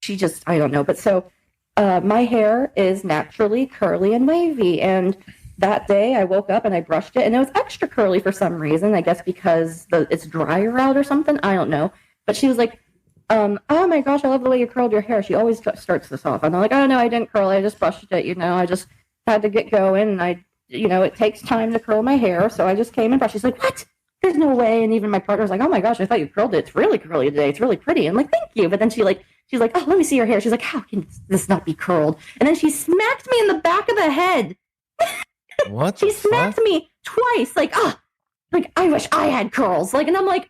she just, I don't know. But so my hair is naturally curly and wavy, and that day I woke up and I brushed it and it was extra curly for some reason, I guess because it's drier out or something. I don't know. But she was like, oh my gosh, I love the way you curled your hair. She always starts this off. And I'm like, oh no, I didn't curl it. I just brushed it. I just had to get going, and it takes time to curl my hair. So I just came and brushed. She's like, what? There's no way. And even my partner was like, oh my gosh, I thought you curled it. It's really curly today. It's really pretty. I'm like, thank you. But then she's like, oh, let me see your hair. She's like, how can this not be curled? And then she smacked me in the back of the head. What? She smacked me twice. Like, I wish I had curls. Like, and I'm like,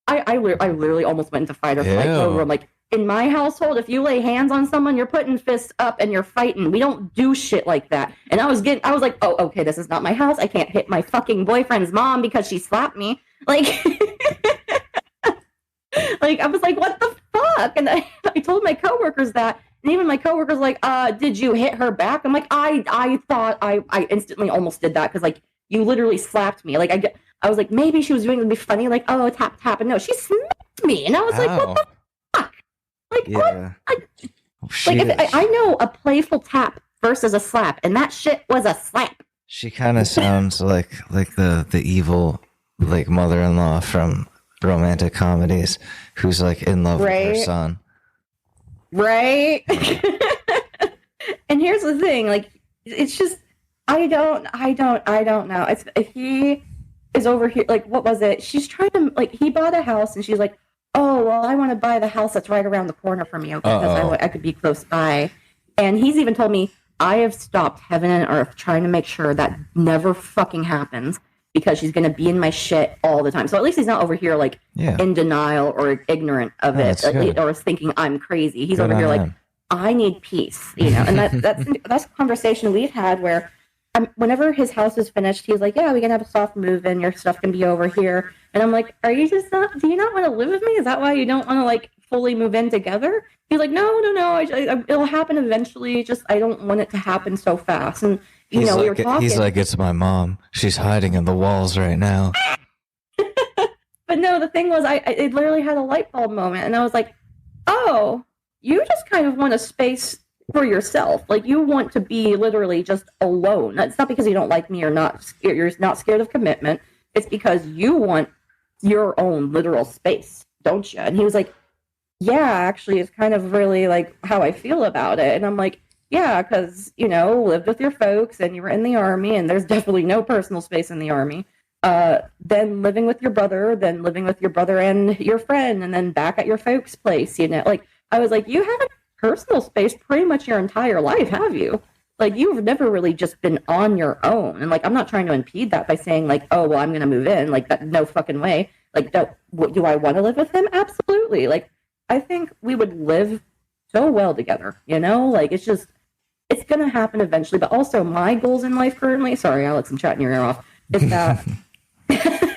I literally almost went into fight or flight mode. I'm like, in my household, if you lay hands on someone, you're putting fists up and you're fighting. We don't do shit like that. And I was like, oh, okay, this is not my house. I can't hit my fucking boyfriend's mom because she slapped me. Like, like I was like, what the fuck? And I told my coworkers that. And even my coworker's like, did you hit her back? I'm like, I thought I instantly almost did that because like you literally slapped me. Like I was like, maybe she was doing it to be funny, like, oh, tap tap, and no, she smacked me, and I was like, what the fuck? Like what? I know a playful tap versus a slap, and that shit was a slap. She kind of sounds like the evil like mother-in-law from romantic comedies who's like in love with her son. Right. And here's the thing, like, it's just, I don't know. If he is over here, like, what was it? She's trying to, like, he bought a house and she's like, oh, well, I want to buy the house that's right around the corner from you because I could be close by. And he's even told me, I have stopped heaven and earth trying to make sure that never fucking happens, because she's going to be in my shit all the time. So at least he's not over here, like, in denial or ignorant of it, or is thinking I'm crazy. He's over here like, I need peace, And that's a conversation we've had where whenever his house is finished, he's like, yeah, we can have a soft move in. Your stuff can be over here. And I'm like, do you not want to live with me? Is that why you don't want to, like, fully move in together? He's like, no. It'll happen eventually. Just, I don't want it to happen so fast. And, we were talking. He's like, it's my mom. She's hiding in the walls right now. But no, the thing was, it literally had a light bulb moment. And I was like, oh, you just kind of want a space for yourself. Like, you want to be literally just alone. It's not because you don't like me or you're not scared of commitment. It's because you want your own literal space, don't you? And he was like, yeah, actually, it's kind of really like how I feel about it. And I'm like, yeah, because, lived with your folks and you were in the Army, and there's definitely no personal space in the Army. Then living with your brother, and your friend, and then back at your folks' place, Like, I was like, you haven't personal space pretty much your entire life, have you? Like, you've never really just been on your own. And, like, I'm not trying to impede that by saying, like, oh, well, I'm going to move in. Like, that, no fucking way. Like, do I want to live with him? Absolutely. Like, I think we would live so well together, Like, it's just, it's going to happen eventually. But also, my goals in life currently, sorry, Alex, I'm chatting your ear off, is that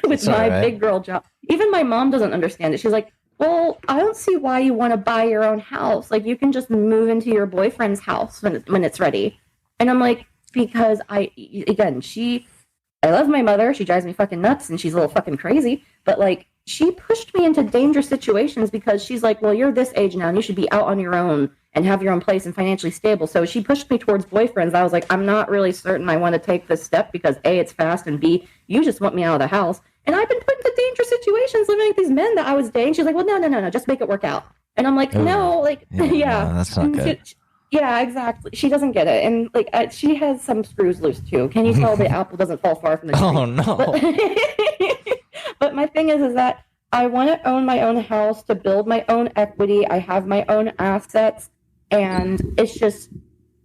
with my big girl job, even my mom doesn't understand it. She's like, well, I don't see why you want to buy your own house. Like, you can just move into your boyfriend's house when it's ready. And I'm like, because I love my mother. She drives me fucking nuts, and she's a little fucking crazy. But, like, she pushed me into dangerous situations because she's like, well, you're this age now, and you should be out on your own and have your own place and financially stable. So she pushed me towards boyfriends. I was like, I'm not really certain I want to take this step because A, it's fast, and B, you just want me out of the house. And I've been put into dangerous situations living with these men that I was dating. She's like, well, no, just make it work out. And I'm like, no, like, yeah. No, that's not good. Yeah, exactly. She doesn't get it. And like, she has some screws loose too. Can you tell the apple doesn't fall far from the tree? Oh, no. But my thing is that I want to own my own house to build my own equity. I have my own assets. And it's just,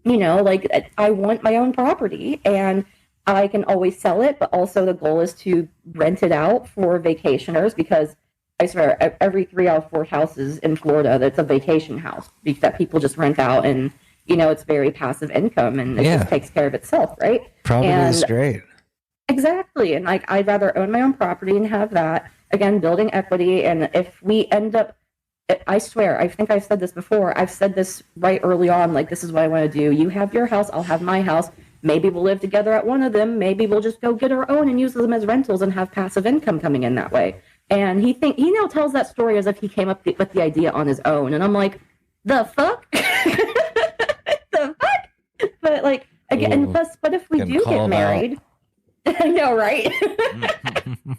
like I want my own property and I can always sell it. But also the goal is to rent it out for vacationers because I swear every 3 out of 4 houses in Florida, that's a vacation house that people just rent out. And, it's very passive income and it just takes care of itself, right? Probably is great. Exactly. And like, I'd rather own my own property and have that, again, building equity. And if we end up, I swear, I think I've said this before. I've said this right early on, like, this is what I want to do. You have your house, I'll have my house. Maybe we'll live together at one of them. Maybe we'll just go get our own and use them as rentals and have passive income coming in that way. And he now tells that story as if he came up with the idea on his own. And I'm like, the fuck? The fuck? But like, again, and plus, what if we do get married? I know, right?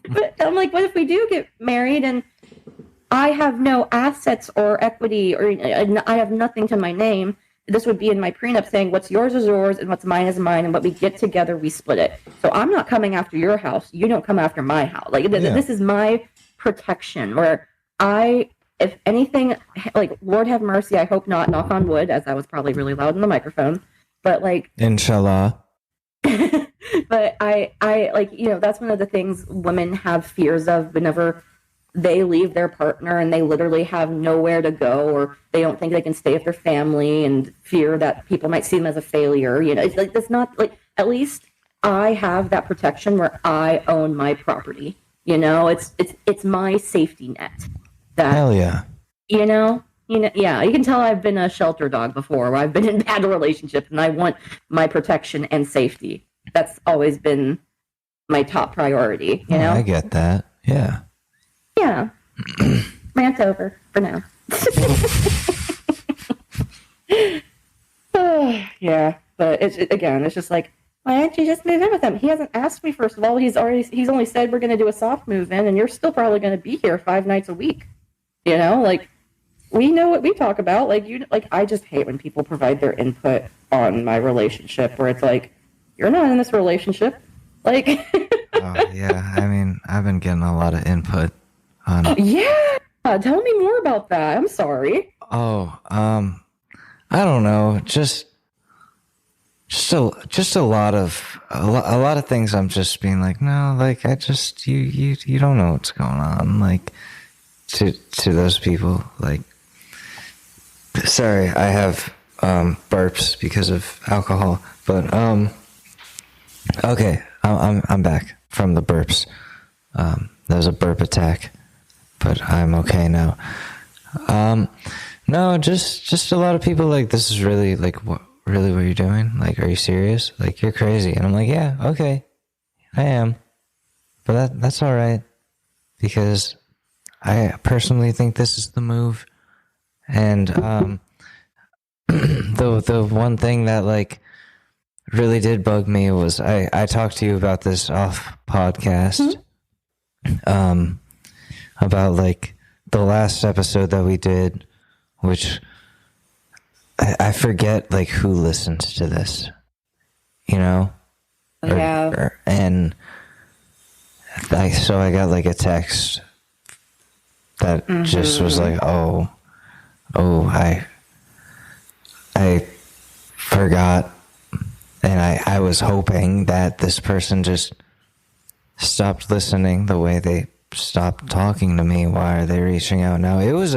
But I'm like, what if we do get married and I have no assets or equity or I have nothing to my name? This would be in my prenup saying what's yours is yours and what's mine is mine. And what we get together, we split it. So I'm not coming after your house. You don't come after my house. Like this is my protection where if anything, like, Lord have mercy, I hope not, knock on wood, as I was probably really loud in the microphone, but like, inshallah. But I like, that's one of the things women have fears of whenever they leave their partner and they literally have nowhere to go, or they don't think they can stay with their family and fear that people might see them as a failure. It's like, that's not like, at least I have that protection where I own my property. It's my safety net. Hell yeah. Yeah, you can tell I've been a shelter dog before, where I've been in bad relationships and I want my protection and safety. That's always been my top priority, I get that. Yeah. Yeah. Rant over for now. Yeah, but it's just like, why don't you just move in with him? He hasn't asked me, first of all. He's only said we're going to do a soft move in, and you're still probably going to be here 5 nights a week. Like, we know what we talk about. Like, I just hate when people provide their input on my relationship, where it's like, you're not in this relationship. Like, oh, yeah. I mean, I've been getting a lot of input on. Yeah. Tell me more about that. I'm sorry. Oh, I don't know. Just a lot of things. I'm just being like, no, like, you don't know what's going on. Like, to those people, like, sorry, I have burps because of alcohol, but okay, I'm back from the burps. That was a burp attack, but I'm okay now. No, just a lot of people like, this is really like, what you're doing? Like, are you serious? Like, you're crazy. And I'm like, yeah, okay, I am, but that's all right, because I personally think this is the move. And the one thing that like really did bug me was I talked to you about this off podcast, about like the last episode that we did, which I forget like who listens to this, Yeah. And so I got like a text that just was like, oh, I forgot, and I was hoping that this person just stopped listening the way they stopped talking to me. Why are they reaching out now? It was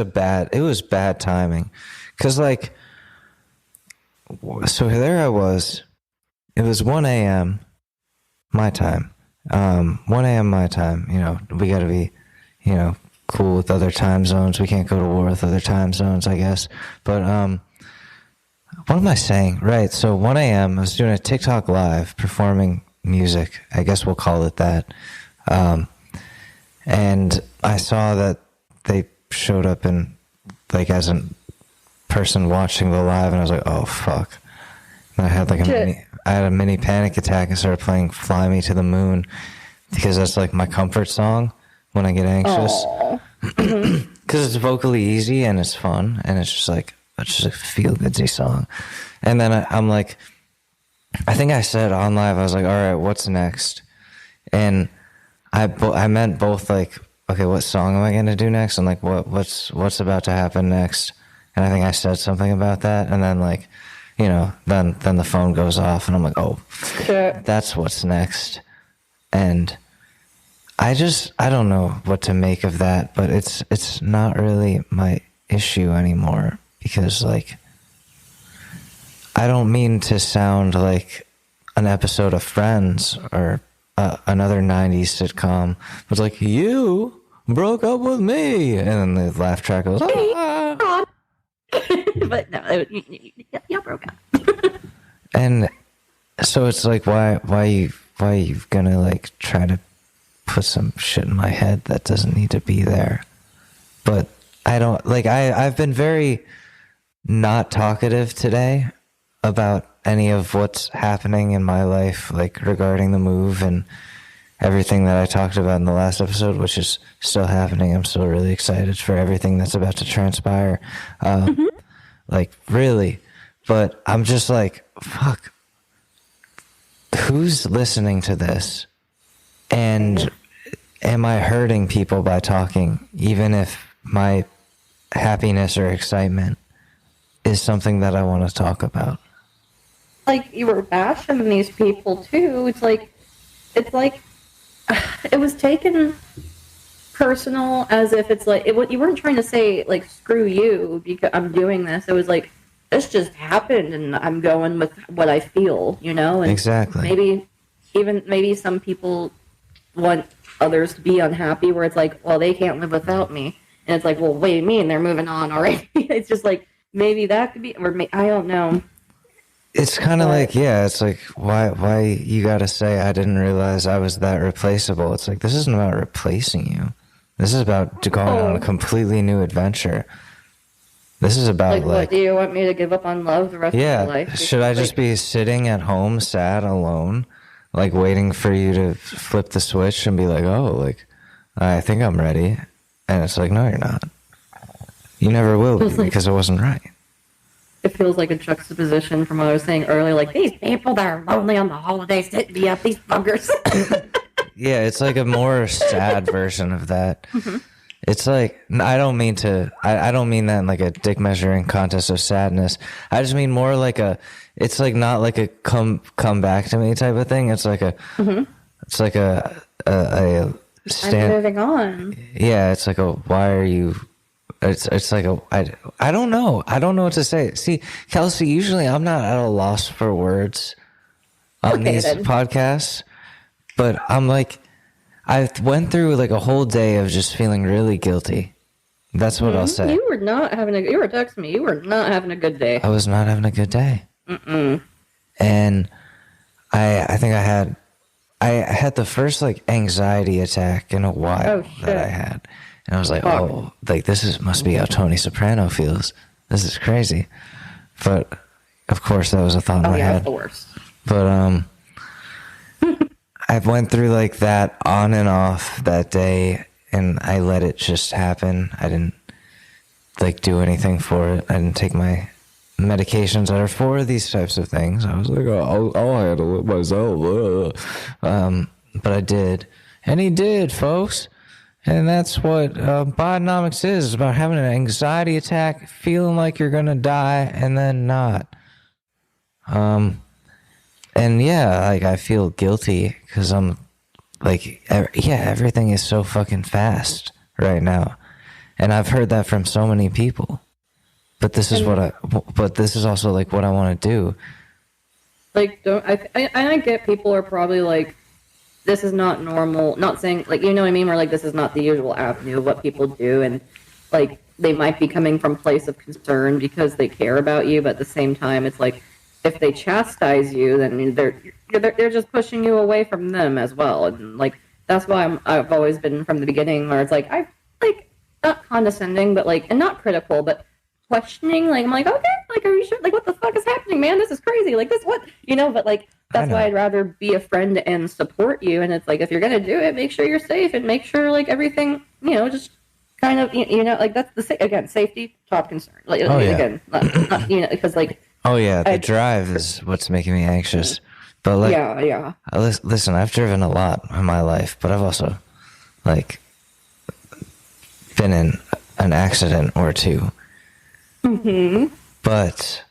bad timing, because like, so there I was, it was 1 a.m. my time, 1 a.m. my time, we gotta be, cool with other time zones. We can't go to war with other time zones, I guess. But what am I saying? Right. So 1 a.m. I was doing a TikTok live performing music. I guess we'll call it that. And I saw that they showed up in like as a person watching the live, and I was like, oh fuck. And I had like a mini panic attack and started playing "Fly Me to the Moon" because that's like my comfort song when I get anxious. Because it's vocally easy and it's fun and it's just a feel-goodsy song. And then I'm like, I think I said on live, I was like, all right, what's next? And I meant both like, okay, what song am I going to do next? And like, what's about to happen next? And I think I said something about that. And then like, you know, then the phone goes off and I'm like, oh, that's what's next. And I don't know what to make of that, but it's not really my issue anymore because like, I don't mean to sound like an episode of Friends or another 90s sitcom. But like, you broke up with me. And then the laugh track goes, ah. But no, you broke up. And so it's like, why you gonna like try to put some shit in my head that doesn't need to be there? But I don't, like, I've been very not talkative today about any of what's happening in my life, like regarding the move and everything that I talked about in the last episode, which is still happening. I'm still really excited for everything that's about to transpire. Like, really. But I'm just like, fuck. Who's listening to this? And am I hurting people by talking, even if my happiness or excitement is something that I want to talk about? Like, you were bashing these people too. It's like it was taken personal, as if it's like you weren't trying to say like screw you because I'm doing this. It was like, this just happened and I'm going with what I feel, you know? And exactly. Maybe some people want others to be unhappy, where it's like, well, they can't live without me, and it's like, well, what do you mean they're moving on already? It's just like, maybe that could be, or I don't know. It's kind of like, yeah, it's like, why you gotta say I didn't realize I was that replaceable? It's like, this isn't about replacing you. This is about going on a completely new adventure. This is about, like, what, do you want me to give up on love the rest of my life? Should I just be sitting at home, sad, alone, like waiting for you to flip the switch and be like, oh, like, I think I'm ready. And it's like, no, you're not. You never will be, because it wasn't right. It feels like a juxtaposition from what I was saying earlier, like, these people that are lonely on the holidays hit me up, these buggers. Yeah, it's like a more sad version of that. Mm-hmm. It's like, I don't mean that in like a dick measuring contest of sadness. I just mean more like it's like not like a come back to me type of thing. It's like it's like a stand. I'm moving on. Yeah, it's like why are you? It's like I don't know. I don't know what to say. See, Kelsey, usually I'm not at a loss for words on these podcasts, but I'm like, I went through like a whole day of just feeling really guilty. That's what I'll say. You were texting me. You were not having a good day. I was not having a good day. And I think I had the first like anxiety attack in a while that I had. And I was like, oh, like this must be how Tony Soprano feels. This is crazy. But of course that was a thought in my head. That's the worst. But I went through like that on and off that day, and I let it just happen. I didn't like do anything for it. I didn't take my medications that are for these types of things. I was like, oh, I'll handle it myself. But I did, and he did, folks. And that's what Bidenomics is. It's about having an anxiety attack, feeling like you're gonna die, and then not. And yeah, like I feel guilty because I'm like, everything is so fucking fast right now, and I've heard that from so many people. But this is but this is also like what I want to do. Like, I get people are probably like, this is not normal. Not saying like, you know what I mean, where like this is not the usual avenue of what people do, and like they might be coming from a place of concern because they care about you, but at the same time, it's like, if they chastise you, then they're just pushing you away from them as well. And like, that's why I've always been from the beginning where it's like, I like, not condescending, but like, and not critical, but questioning. Like, I'm like, okay, like, are you sure? Like, what the fuck is happening, man? This is crazy. Like, this, what, you know? But like, That's why I'd rather be a friend and support you. And it's like, if you're going to do it, make sure you're safe and make sure like everything, just kind of, like that's again, safety, top concern. Like, again, not, because like, oh yeah, the drive is what's making me anxious. But like, yeah. Listen, I've driven a lot in my life, but I've also like been in an accident or two. Mm-hmm. But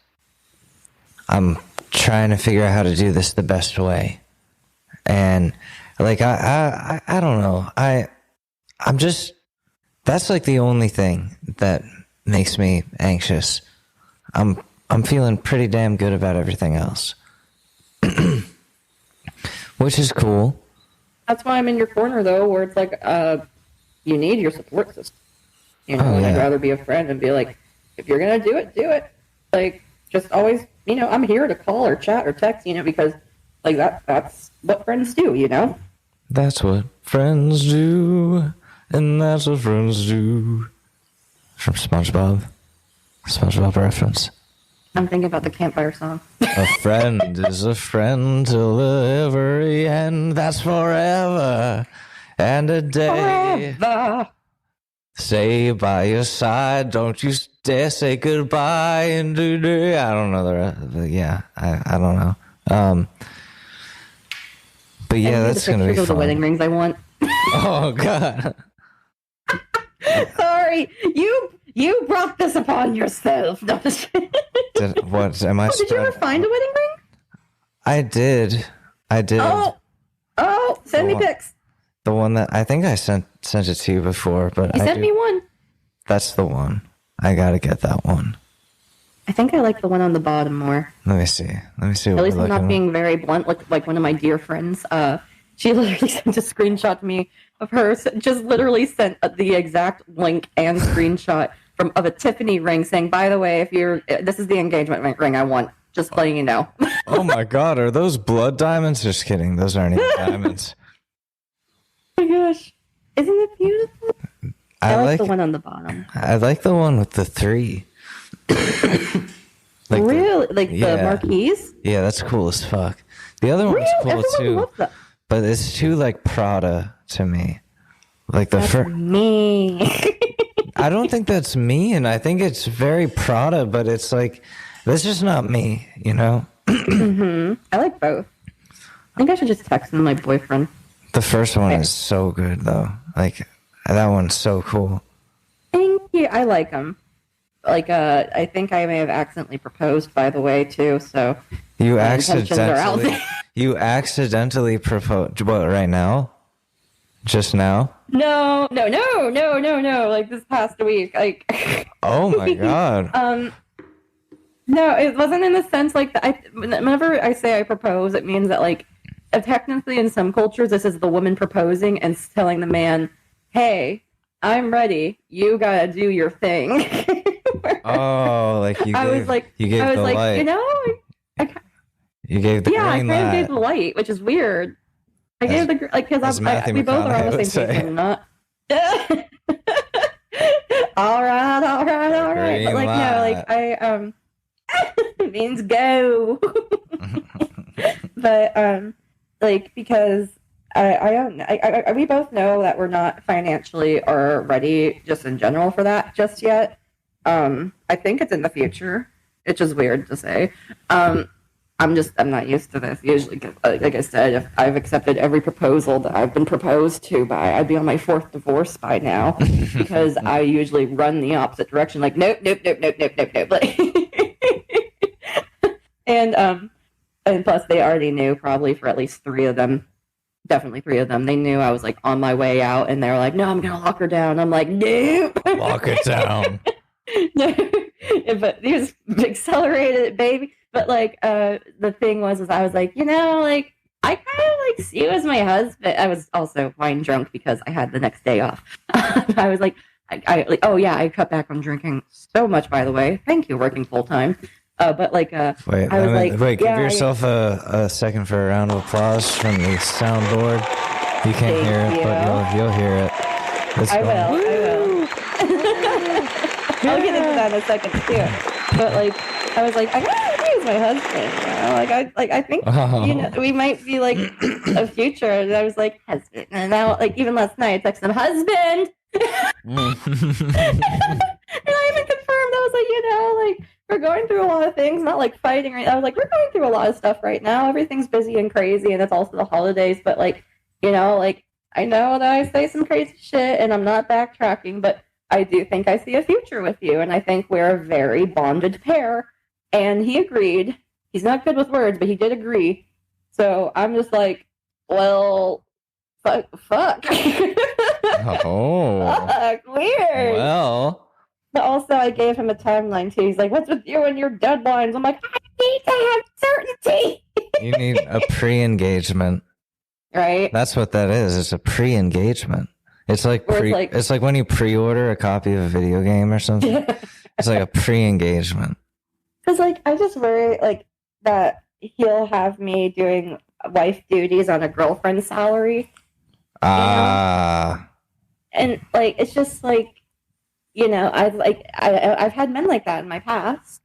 I'm trying to figure out how to do this the best way. And like, I don't know. I'm just, that's like the only thing that makes me anxious. I'm feeling pretty damn good about everything else. Which is cool. That's why I'm in your corner though, where it's like, you need your support system. And I'd rather be a friend and be like, if you're going to do it. Like, just always, I'm here to call or chat or text, because like that's what friends do, That's what friends do, and that's what friends do. From SpongeBob reference. I'm thinking about the campfire song. A friend is a friend till the very end. That's forever and a day. Forever. Stay by your side. Don't you dare say goodbye. And I don't know the rest. But yeah, I don't know. But yeah, that's gonna be fun. The wedding rings I want. Oh God. Sorry, you brought this upon yourself. No, What am I? Did you ever find a wedding ring? I did. Oh, send me pics. The one that I think I sent it to you before, but you sent me one. That's the one. I gotta get that one. I think I like the one on the bottom more. Let me see. At least I'm not being very blunt. Like one of my dear friends. She literally sent a screenshot to me of her. Just literally sent the exact link and screenshot of a Tiffany ring, saying, "By the way, this is the engagement ring I want. Just letting you know." Oh my God, are those blood diamonds? Just kidding. Those aren't even diamonds. Oh my gosh. Isn't it beautiful? I like the one on the bottom. I like the one with the 3. Really? The marquise? Yeah, that's cool as fuck. The other one's cool Everyone too. loves that. But it's too like Prada to me. Like the first. Me. I don't think that's mean. I think it's very Prada, but it's like, that's just not me, Mm-hmm. I like both. I think I should just text my boyfriend. The first one is so good, though. Like, that one's so cool. Thank you. I like them. Like, I think I may have accidentally proposed, by the way, too. So you accidentally proposed. What, right now? Just now? No. Like this past week. Like. Oh my God. No, it wasn't in the sense like that. Whenever I say I propose, it means that like, technically in some cultures, this is the woman proposing and telling the man, "Hey, I'm ready. You gotta do your thing." Oh, like you gave the light. You gave the green light. I kind of gave the light, which is weird. I gave the because we both are on the same page. Not. All right. But like no, like I means go. But like because we both know that we're not financially or ready just in general for that just yet. I think it's in the future. It's just weird to say. I'm not used to this. Usually, like I said, if I've accepted every proposal that I've been proposed to by, I'd be on my 4th divorce by now because I usually run the opposite direction. Like, nope. Like, and plus they already knew probably for at least 3 of them, definitely 3 of them. They knew I was like on my way out, and they were like, "No, I'm gonna lock her down." I'm like, "Nope, lock her down." No, but he was accelerated, baby. But like, the thing was I was like, like I kind of like see you as my husband. I was also wine drunk because I had the next day off. I was like, I cut back on drinking so much. By the way, thank you, working full time. But like, wait, give yourself a second for a round of applause from the soundboard. You can't hear it, but you'll hear it. I will. I'll get into that in a second too. But like, I was like, I gotta he's my husband. You know? I think you know we might be like a future. And I was like husband, and now like even last night I texted him husband. And I even confirmed. I was like, you know, like we're going through a lot of things, not like fighting. Right? I was like, we're going through a lot of stuff right now. Everything's busy and crazy, and it's also the holidays. But like, you know, like I know that I say some crazy shit, and I'm not backtracking, but I do think I see a future with you, and I think we're a very bonded pair. And he agreed. He's not good with words, but he did agree. So I'm just like, well, fuck. Oh. Fuck, weird. Well. But also, I gave him a timeline too. He's like, "What's with you and your deadlines?" I'm like, "I need to have certainty." You need a pre-engagement. Right? That's what that is. It's a pre-engagement. It's like it's like when you pre-order a copy of a video game or something. Yeah. It's like a pre-engagement. Because like I just worry like that he'll have me doing wife duties on a girlfriend's salary. And like it's just like, you know, I've had men like that in my past.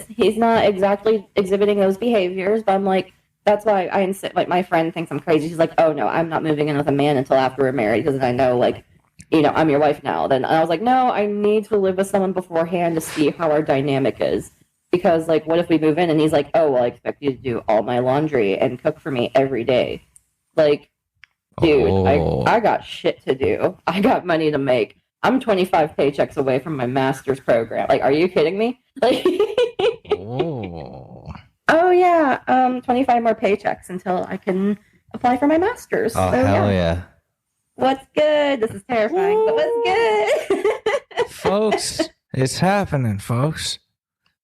He's not exactly exhibiting those behaviors, but I'm like, that's why I insist. Like my friend thinks I'm crazy. She's like, "Oh no, I'm not moving in with a man until after we're married because I know, like, you know, I'm your wife now." Then I was like, "No, I need to live with someone beforehand to see how our dynamic is." Because like, what if we move in and he's like, "Oh, well, I expect you to do all my laundry and cook for me every day." Like, dude, I got shit to do. I got money to make. I'm 25 paychecks away from my master's program. Like, are you kidding me? Like, oh yeah, 25 more paychecks until I can apply for my master's. Oh, so, hell yeah. What's good? This is terrifying, but what's good? Folks, it's happening, folks.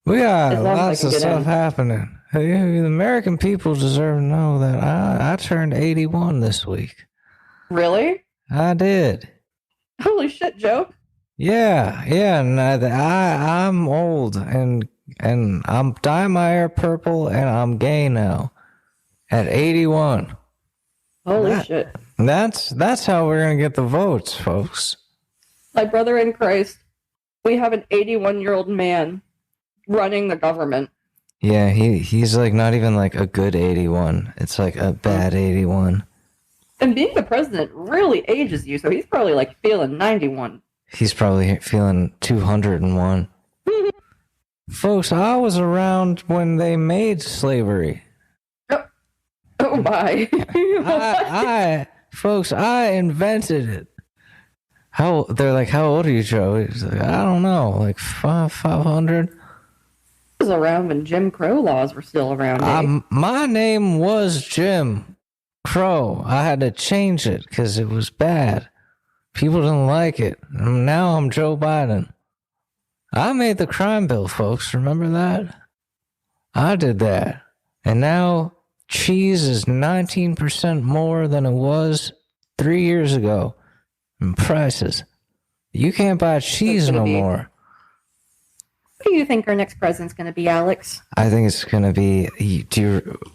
We got lots of stuff happening. The American people deserve to know that I turned 81 this week. Really? I did. Holy shit, Joe. Yeah, and I'm old, and I'm dyeing my hair purple, and I'm gay now. At 81. Holy shit. That's how we're gonna get the votes, folks. My brother in Christ, we have an 81-year-old man running the government. Yeah, he's like not even like a good 81. It's like a bad 81. And being the president really ages you, so he's probably like feeling 91. He's probably feeling 201. Folks, I was around when they made slavery. Oh my. I invented it. They're like, how old are you, Joe? He's like, I don't know, like 500. I was around when Jim Crow laws were still around. My name was Jim Crow. I had to change it because it was bad. People didn't like it. Now I'm Joe Biden. I made the crime bill, folks. Remember that? I did that. And now cheese is 19% more than it was 3 years ago in prices. You can't buy cheese no more. Who do you think our next president's going to be, Alex? I think it's going to be...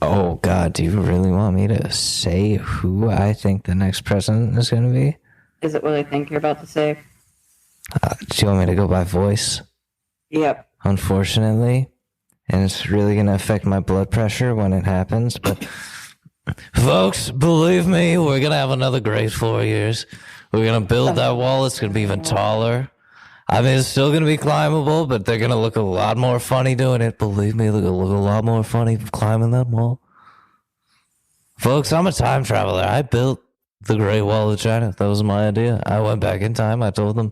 Oh, God, do you really want me to say who I think the next president is going to be? Is it what I think you're about to say? Do you want me to go by voice? Yep. Unfortunately. And it's really going to affect my blood pressure when it happens. But, folks, believe me, we're going to have another great 4 years. We're going to build that wall. It's going to be even taller. I mean, it's still going to be climbable, but they're going to look a lot more funny doing it. Believe me, they're going to look a lot more funny climbing that wall. Folks, I'm a time traveler. I built the Great Wall of China. That was my idea. I went back in time. I told them,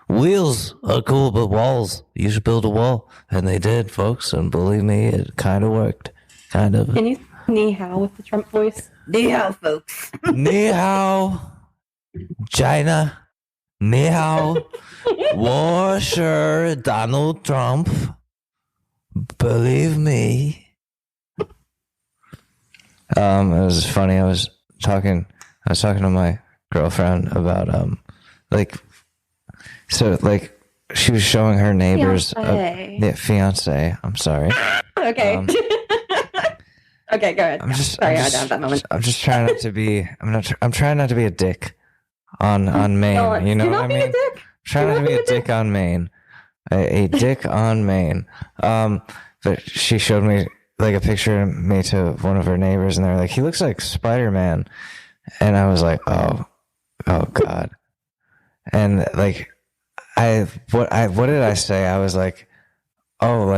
wheels are cool, but walls, you should build a wall. And they did, folks. And believe me, it kind of worked. Kind of. Can you ni hao with the Trump voice? Ni hao, folks. Ni hao, China. Ni hao. War sure, Donald Trump. Believe me. It was funny. I was talking to my girlfriend about she was showing her neighbors fiance. I'm sorry. Okay. Okay, go ahead. Sorry, I had that moment. I'm just trying not to be. I'm trying not to be a dick on Maine. You know what I mean? Trying not to be a dick on Maine. A dick on Maine. but she showed me like a picture of me to one of her neighbors, and they're like, he looks like Spider-Man. And I was like, oh God. And like, what did I say? I was like, Tom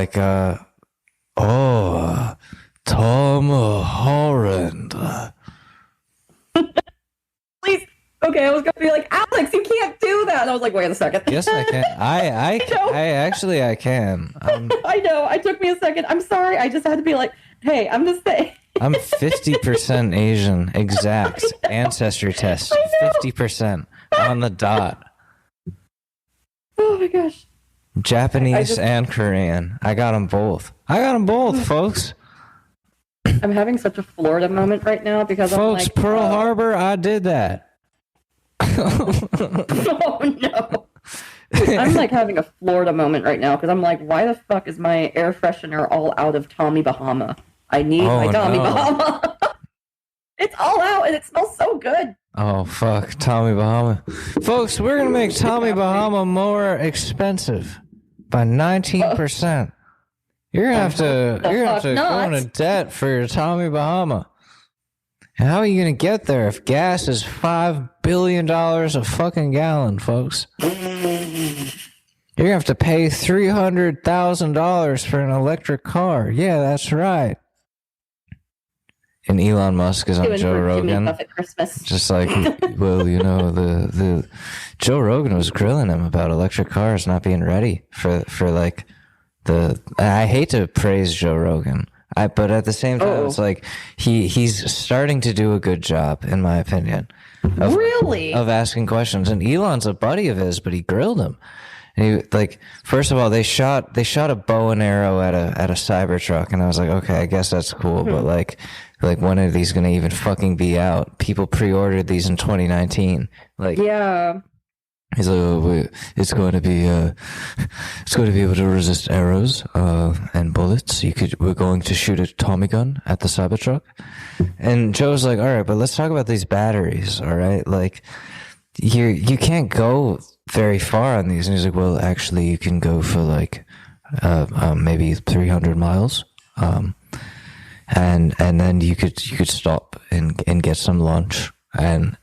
Holland. Please. Okay, I was gonna be like, Alex, you can't do that. And I was like, wait a second. Yes, I can. I can. I know. It took me a second. I'm sorry. I just had to be like, hey, I'm just saying. I'm 50% Asian, exact ancestry test, 50% on the dot. Oh my gosh. Japanese and Korean. I got them both, folks. I'm having such a Florida moment right now because folks, I'm like, Pearl Harbor, I did that. Oh no. Dude, I'm like having a Florida moment right now because I'm like, why the fuck is my air freshener all out of Tommy Bahama? I need my Tommy Bahama. It's all out and it smells so good. Oh fuck, Tommy Bahama. Folks, we're gonna make Tommy Bahama more expensive by 19%. You're gonna have to go into debt for your Tommy Bahama. And how are you gonna get there if gas is $5 billion a fucking gallon, folks? You're gonna have to pay $300,000 for an electric car. Yeah, that's right. And Elon Musk is on Joe Rogan. Just like, well, you know, the Joe Rogan was grilling him about electric cars not being ready for like I hate to praise Joe Rogan. But at the same time, it's like he's starting to do a good job, in my opinion. Of asking questions. And Elon's a buddy of his, but he grilled him. And he, like, first of all, they shot a bow and arrow at a Cybertruck, and I was like, okay, I guess that's cool, but like when are these gonna even fucking be out? People pre-ordered these in 2019. Like, yeah. He's like, oh, it's going to be able to resist arrows and bullets. We're going to shoot a Tommy gun at the Cybertruck. And Joe's like, all right, but let's talk about these batteries. All right, like you can't go very far on these. And he's like, well, actually, you can go for like maybe 300 miles. And then you could stop and get some lunch and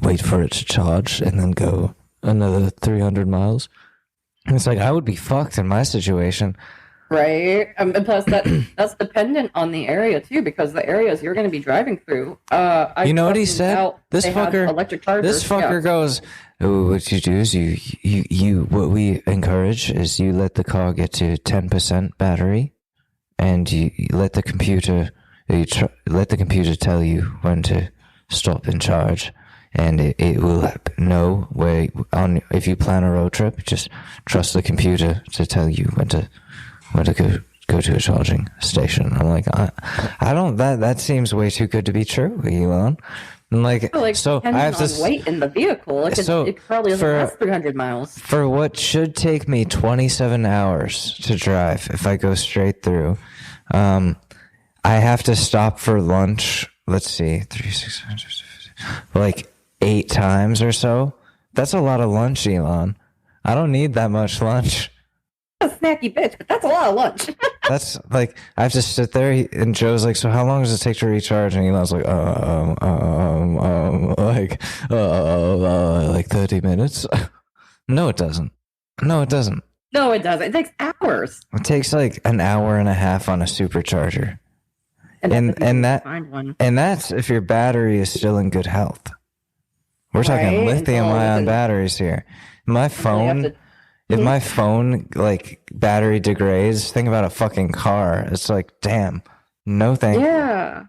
wait for it to charge and then go another 300 miles. And it's like, I would be fucked in my situation. Right. And plus that's dependent on the area too, because the areas you're going to be driving through. You know what he said? This fucker goes, oh, what you do is you what we encourage is you let the car get to 10% battery, and you let the computer tell you when to stop and charge. And it will know if you plan a road trip, just trust the computer to tell you when to go to a charging station. I'm like, I don't, that seems way too good to be true, Elon. And like so I have to weight in the vehicle. It probably doesn't last 300 miles. For what should take me 27 hours to drive if I go straight through, I have to stop for lunch. Let's see, 3, 6, 7, like 8 times or so. That's a lot of lunch, Elon. I don't need that much lunch. A snacky bitch, but that's a lot of lunch. That's like, I have to sit there, and Joe's like, so how long does it take to recharge? And Elon's like, like 30 minutes. No, it doesn't. No, it doesn't. No, it doesn't. It takes hours. It takes like an hour and a half on a supercharger. And that's if your battery is still in good health. We're talking lithium-ion batteries here. My phone, if my phone like battery degrades, think about a fucking car. It's like, damn, no thank you. Yeah,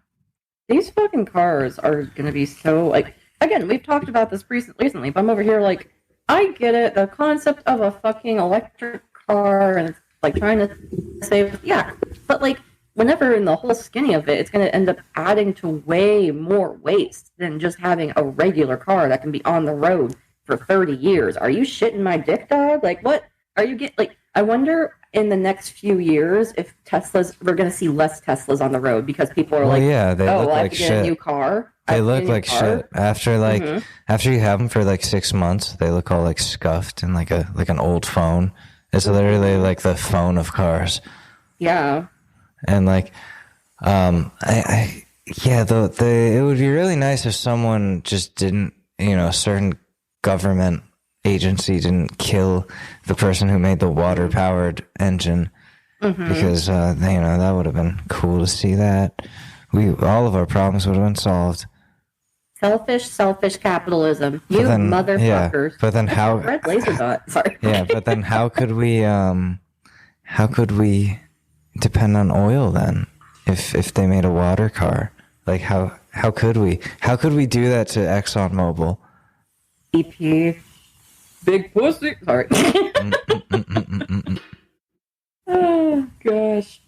these fucking cars are gonna be so like. Again, we've talked about this recently, but I'm over here like, I get it. The concept of a fucking electric car and it's like trying to save, yeah, but like. Whenever in the whole skinny of it, it's going to end up adding to way more waste than just having a regular car that can be on the road for 30 years. Are you shitting my dick, dog? Like, what are you getting? Like, I wonder in the next few years if we're going to see less Teslas on the road because people are like, yeah, they look like shit. Get a new car. They look like shit after after you have them for like 6 months. They look all like scuffed and like an old phone. It's literally like the phone of cars. Yeah. And like, yeah, it would be really nice if someone just didn't, a certain government agency didn't kill the person who made the water-powered engine, because that would have been cool to see that. All of our problems would have been solved. Selfish capitalism. You motherfuckers. Yeah, but then how? Red laser dot. Sorry. Yeah, but then how could we depend on oil then? If they made a water car, like how could we? How could we do that to ExxonMobil? EP. Big pussy. Sorry. Oh gosh.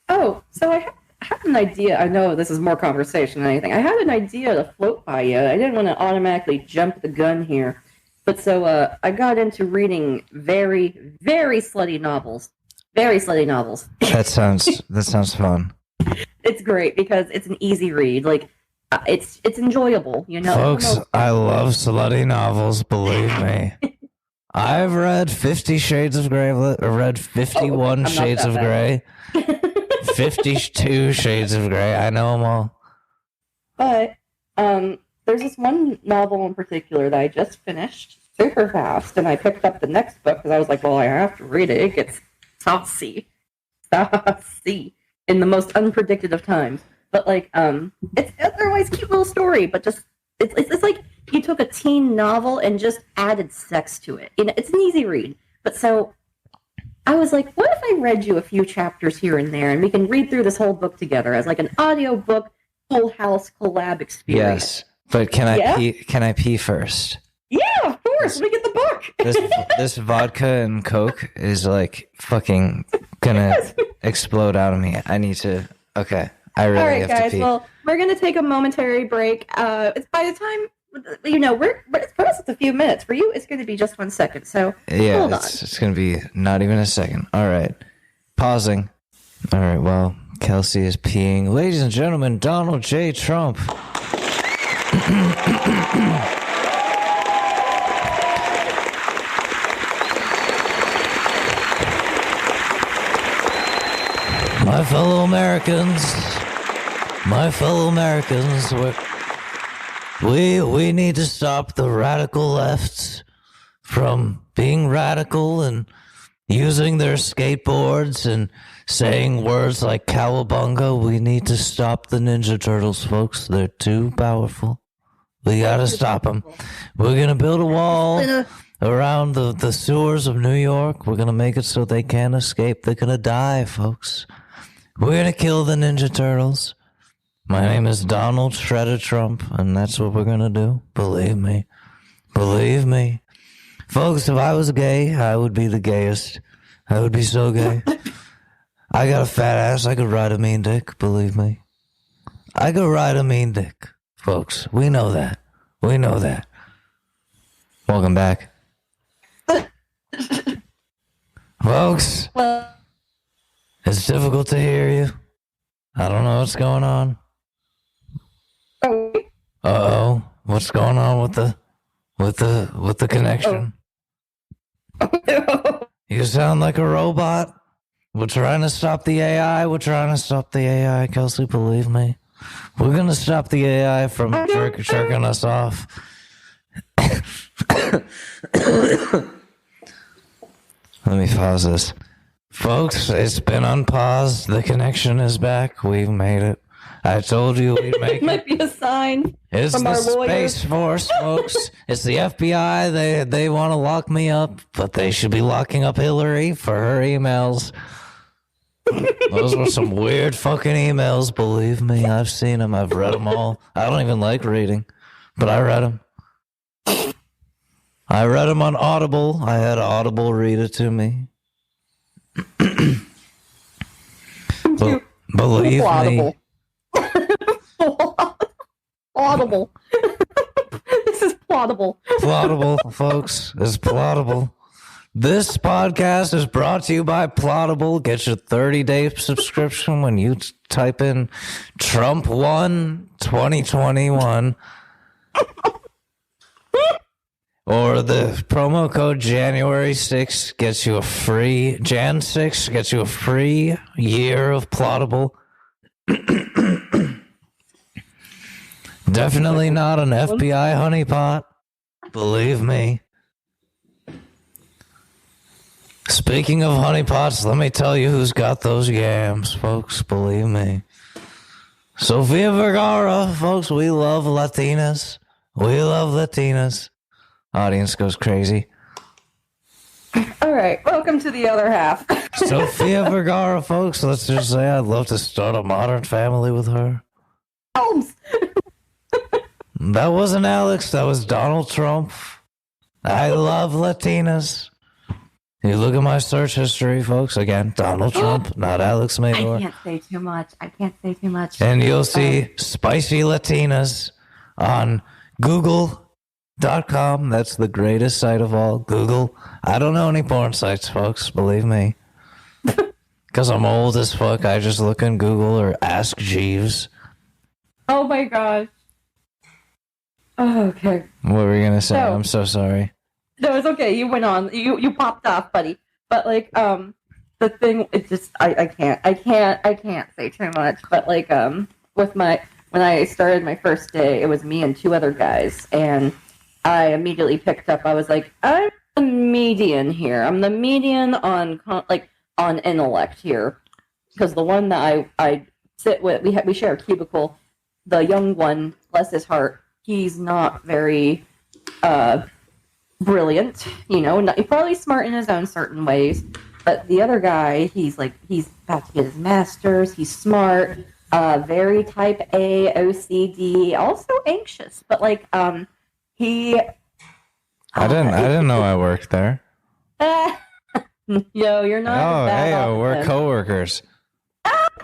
Oh, so I had an idea. I know this is more conversation than anything. I had an idea to float by you. I didn't want to automatically jump the gun here. But so I got into reading very, very slutty novels. Very slutty novels. That sounds fun. It's great because it's an easy read. Like, it's enjoyable, Folks, I love slutty novels, believe me. I've read 50 Shades of Grey. I've read 51 Shades of Grey. 52 Shades of Grey. I know them all. But there's this one novel in particular that I just finished super fast, and I picked up the next book because I was like, well, I have to read it. It gets saucy in the most unpredicted of times. But like, it's otherwise cute little story, but just it's like you took a teen novel and just added sex to it. It's an easy read. But so I was like, what if I read you a few chapters here and there, and we can read through this whole book together as like an audio book Full House collab experience? Yes, but can I pee first? Yeah, of course. Let me get the book. This vodka and Coke is like fucking gonna explode out of me. I need to. Okay, I really All right, have guys. to pee. Well, we're gonna take a momentary break. It's by the time for us it's a few minutes. For you, it's gonna be just 1 second. So yeah, hold on. It's gonna be not even a second. All right, pausing. All right. Well, Kelsey is peeing. Ladies and gentlemen, Donald J. Trump. My fellow Americans, we need to stop the radical left from being radical and using their skateboards and saying words like cowabunga. We need to stop the Ninja Turtles, folks. They're too powerful. We gotta stop them. We're gonna build a wall around the sewers of New York. We're gonna make it so they can't escape. They're gonna die, folks. We're gonna kill the Ninja Turtles. My name is Donald Shredder Trump, and that's what we're gonna do. Believe me. Believe me. Folks, if I was gay, I would be the gayest. I would be so gay. I got a fat ass. I could ride a mean dick, believe me. I could ride a mean dick, folks. We know that. We know that. Welcome back. Folks. Well, It's difficult to hear you. I don't know what's going on. Uh-oh. What's going on with the connection? You sound like a robot. We're trying to stop the AI. We're trying to stop the AI, Kelsey, believe me. We're going to stop the AI from jerking us off. Let me pause this. Folks, it's been unpaused. The connection is back. We've made it. I told you we'd make it. Might be a sign It's from the our lawyers. Space Force, folks. It's the FBI. They want to lock me up, but they should be locking up Hillary for her emails. Those were some weird fucking emails, believe me. I've seen them. I've read them all. I don't even like reading, but I read them. I read them on Audible. I had Audible read it to me. Believe me. Plausible. This is plausible. Plausible, folks. It's plausible. This podcast is brought to you by Plausible. Get your 30-day subscription when you type in Trump won 2021. Or the promo code January 6th gets you a free, Jan 6 gets you a free year of Plottable. Definitely not an FBI honeypot. Believe me. Speaking of honeypots, let me tell you who's got those yams, folks. Believe me. Sofia Vergara, folks. We love Latinas. We love Latinas. Audience goes crazy. All right, welcome to the other half. Sofia Vergara, folks. Let's just say I'd love to start a modern family with her. Holmes. That wasn't Alex. That was Donald Trump. I love Latinas. You look at my search history, folks. Again, Donald Trump, not Alex Mador. I can't say too much. And you'll see spicy Latinas on Google.com. That's the greatest site of all. Google. I don't know any porn sites, folks. Believe me. Because I'm old as fuck. I just look in Google or Ask Jeeves. Oh my gosh. Oh, okay. What were you going to say? So, I'm so sorry. No, it's okay. You went on. You popped off, buddy. But like, the thing, it just, I can't say too much. But like, when I started my first day, it was me and two other guys, and I immediately picked up. I was like, I'm the median here. I'm the median on intellect here, because the one that I sit with, we share a cubicle. The young one, bless his heart, he's not very brilliant, he's probably smart in his own certain ways, but the other guy, he's about to get his master's, he's smart, very type A, OCD, also anxious, but he... I didn't know I worked there. Yo, you're not... We're coworkers.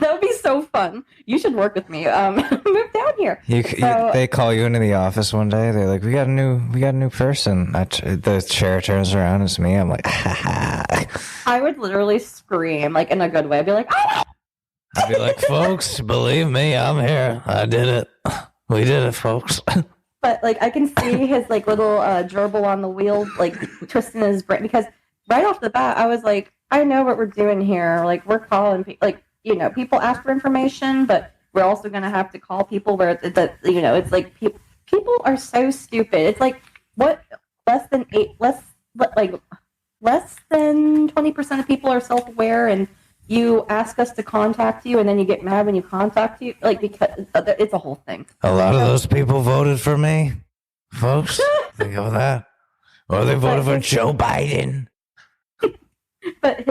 That would be so fun. You should work with me. Move down here. They call you into the office one day. They're like, "We got a new person." The chair turns around. It's me. I'm like, ha ha. I would literally scream, in a good way. I'd be like, "Oh!" I'd be like, "Folks, believe me, I'm here. I did it. We did it, folks." But I can see his little gerbil on the wheel, twisting his brain, because right off the bat, I was like, "I know what we're doing here. We're calling people ask for information, but we're also going to have to call people where it's people are so stupid. It's less than 20% of people are self-aware, and you ask us to contact you, and then you get mad when you contact you, because it's a whole thing. A lot of those people voted for me, folks. Think of that. Or they voted for Joe Biden. But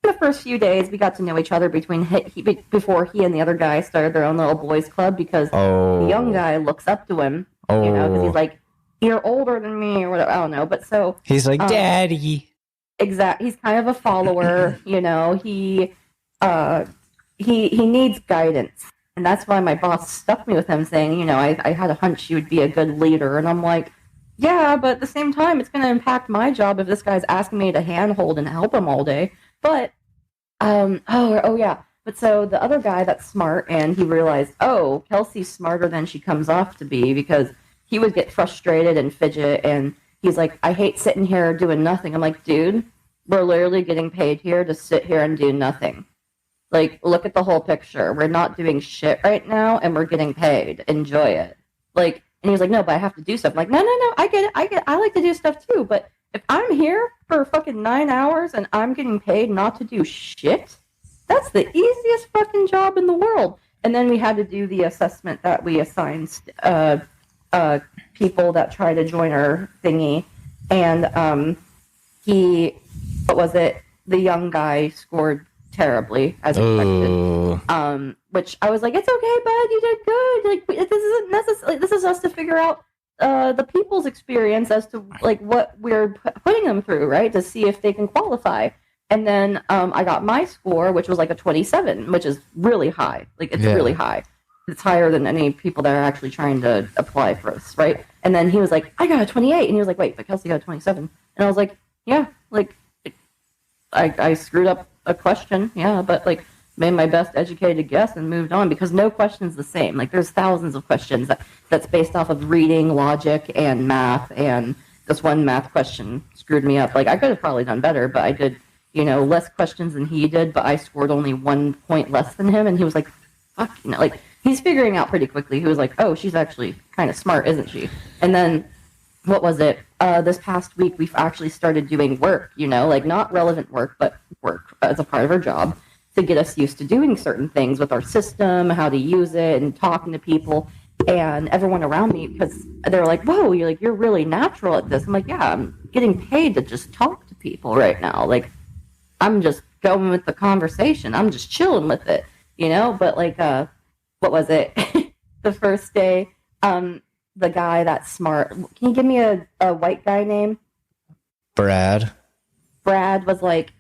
the first few days, we got to know each other before he and the other guy started their own little boys club, because the young guy looks up to him, because he's like, "You're older than me," or whatever. I don't know, but so he's like, "Daddy." Exactly. He's kind of a follower. He needs guidance, and that's why my boss stuck me with him, saying, I had a hunch you would be a good leader, and I'm like, yeah, but at the same time, it's going to impact my job if this guy's asking me to handhold and help him all day. But, But so the other guy that's smart, and he realized, Kelsey's smarter than she comes off to be, because he would get frustrated and fidget, and he's like, "I hate sitting here doing nothing." I'm like, "Dude, we're literally getting paid here to sit here and do nothing. Look at the whole picture. We're not doing shit right now, and we're getting paid. Enjoy it." And he was like, "No, but I have to do stuff." I'm like, no, I get it. I like to do stuff too, but if I'm here for fucking 9 hours and I'm getting paid not to do shit, that's the easiest fucking job in the world. And then we had to do the assessment that we assigned people that try to join our thingy. And the young guy scored terribly, as expected. Which I was like, "It's okay, bud, you did good. This isn't necessary. This is us to figure out the people's experience as to what we're putting them through, right? To see if they can qualify." And then I got my score, which was a 27, which is really high. Really high. It's higher than any people that are actually trying to apply for us, right? And then he was like, "I got a 28," and he was like, "Wait, but Kelsey got a 27," and I was like, "Yeah, I screwed up a question, yeah, but made my best educated guess and moved on, because no question's the same. Like, there's thousands of questions that's based off of reading, logic, and math, and this one math question screwed me up. Like, I could have probably done better, but I did, less questions than he did, but I scored only 1 point less than him, and he was like, fuck, like, he's figuring out pretty quickly. He was like, oh, she's actually kind of smart, isn't she? And then, what was it? This past week, we've actually started doing work, like, not relevant work, but work as a part of our job, to get us used to doing certain things with our system, how to use it, and talking to people. And everyone around me, because they're like, whoa, you're really natural at this. I'm like, yeah, I'm getting paid to just talk to people right now. Like, I'm just going with the conversation. I'm just chilling with it, But, like, what was it? The first day, the guy that's smart. Can you give me a white guy name? Brad. Brad was like,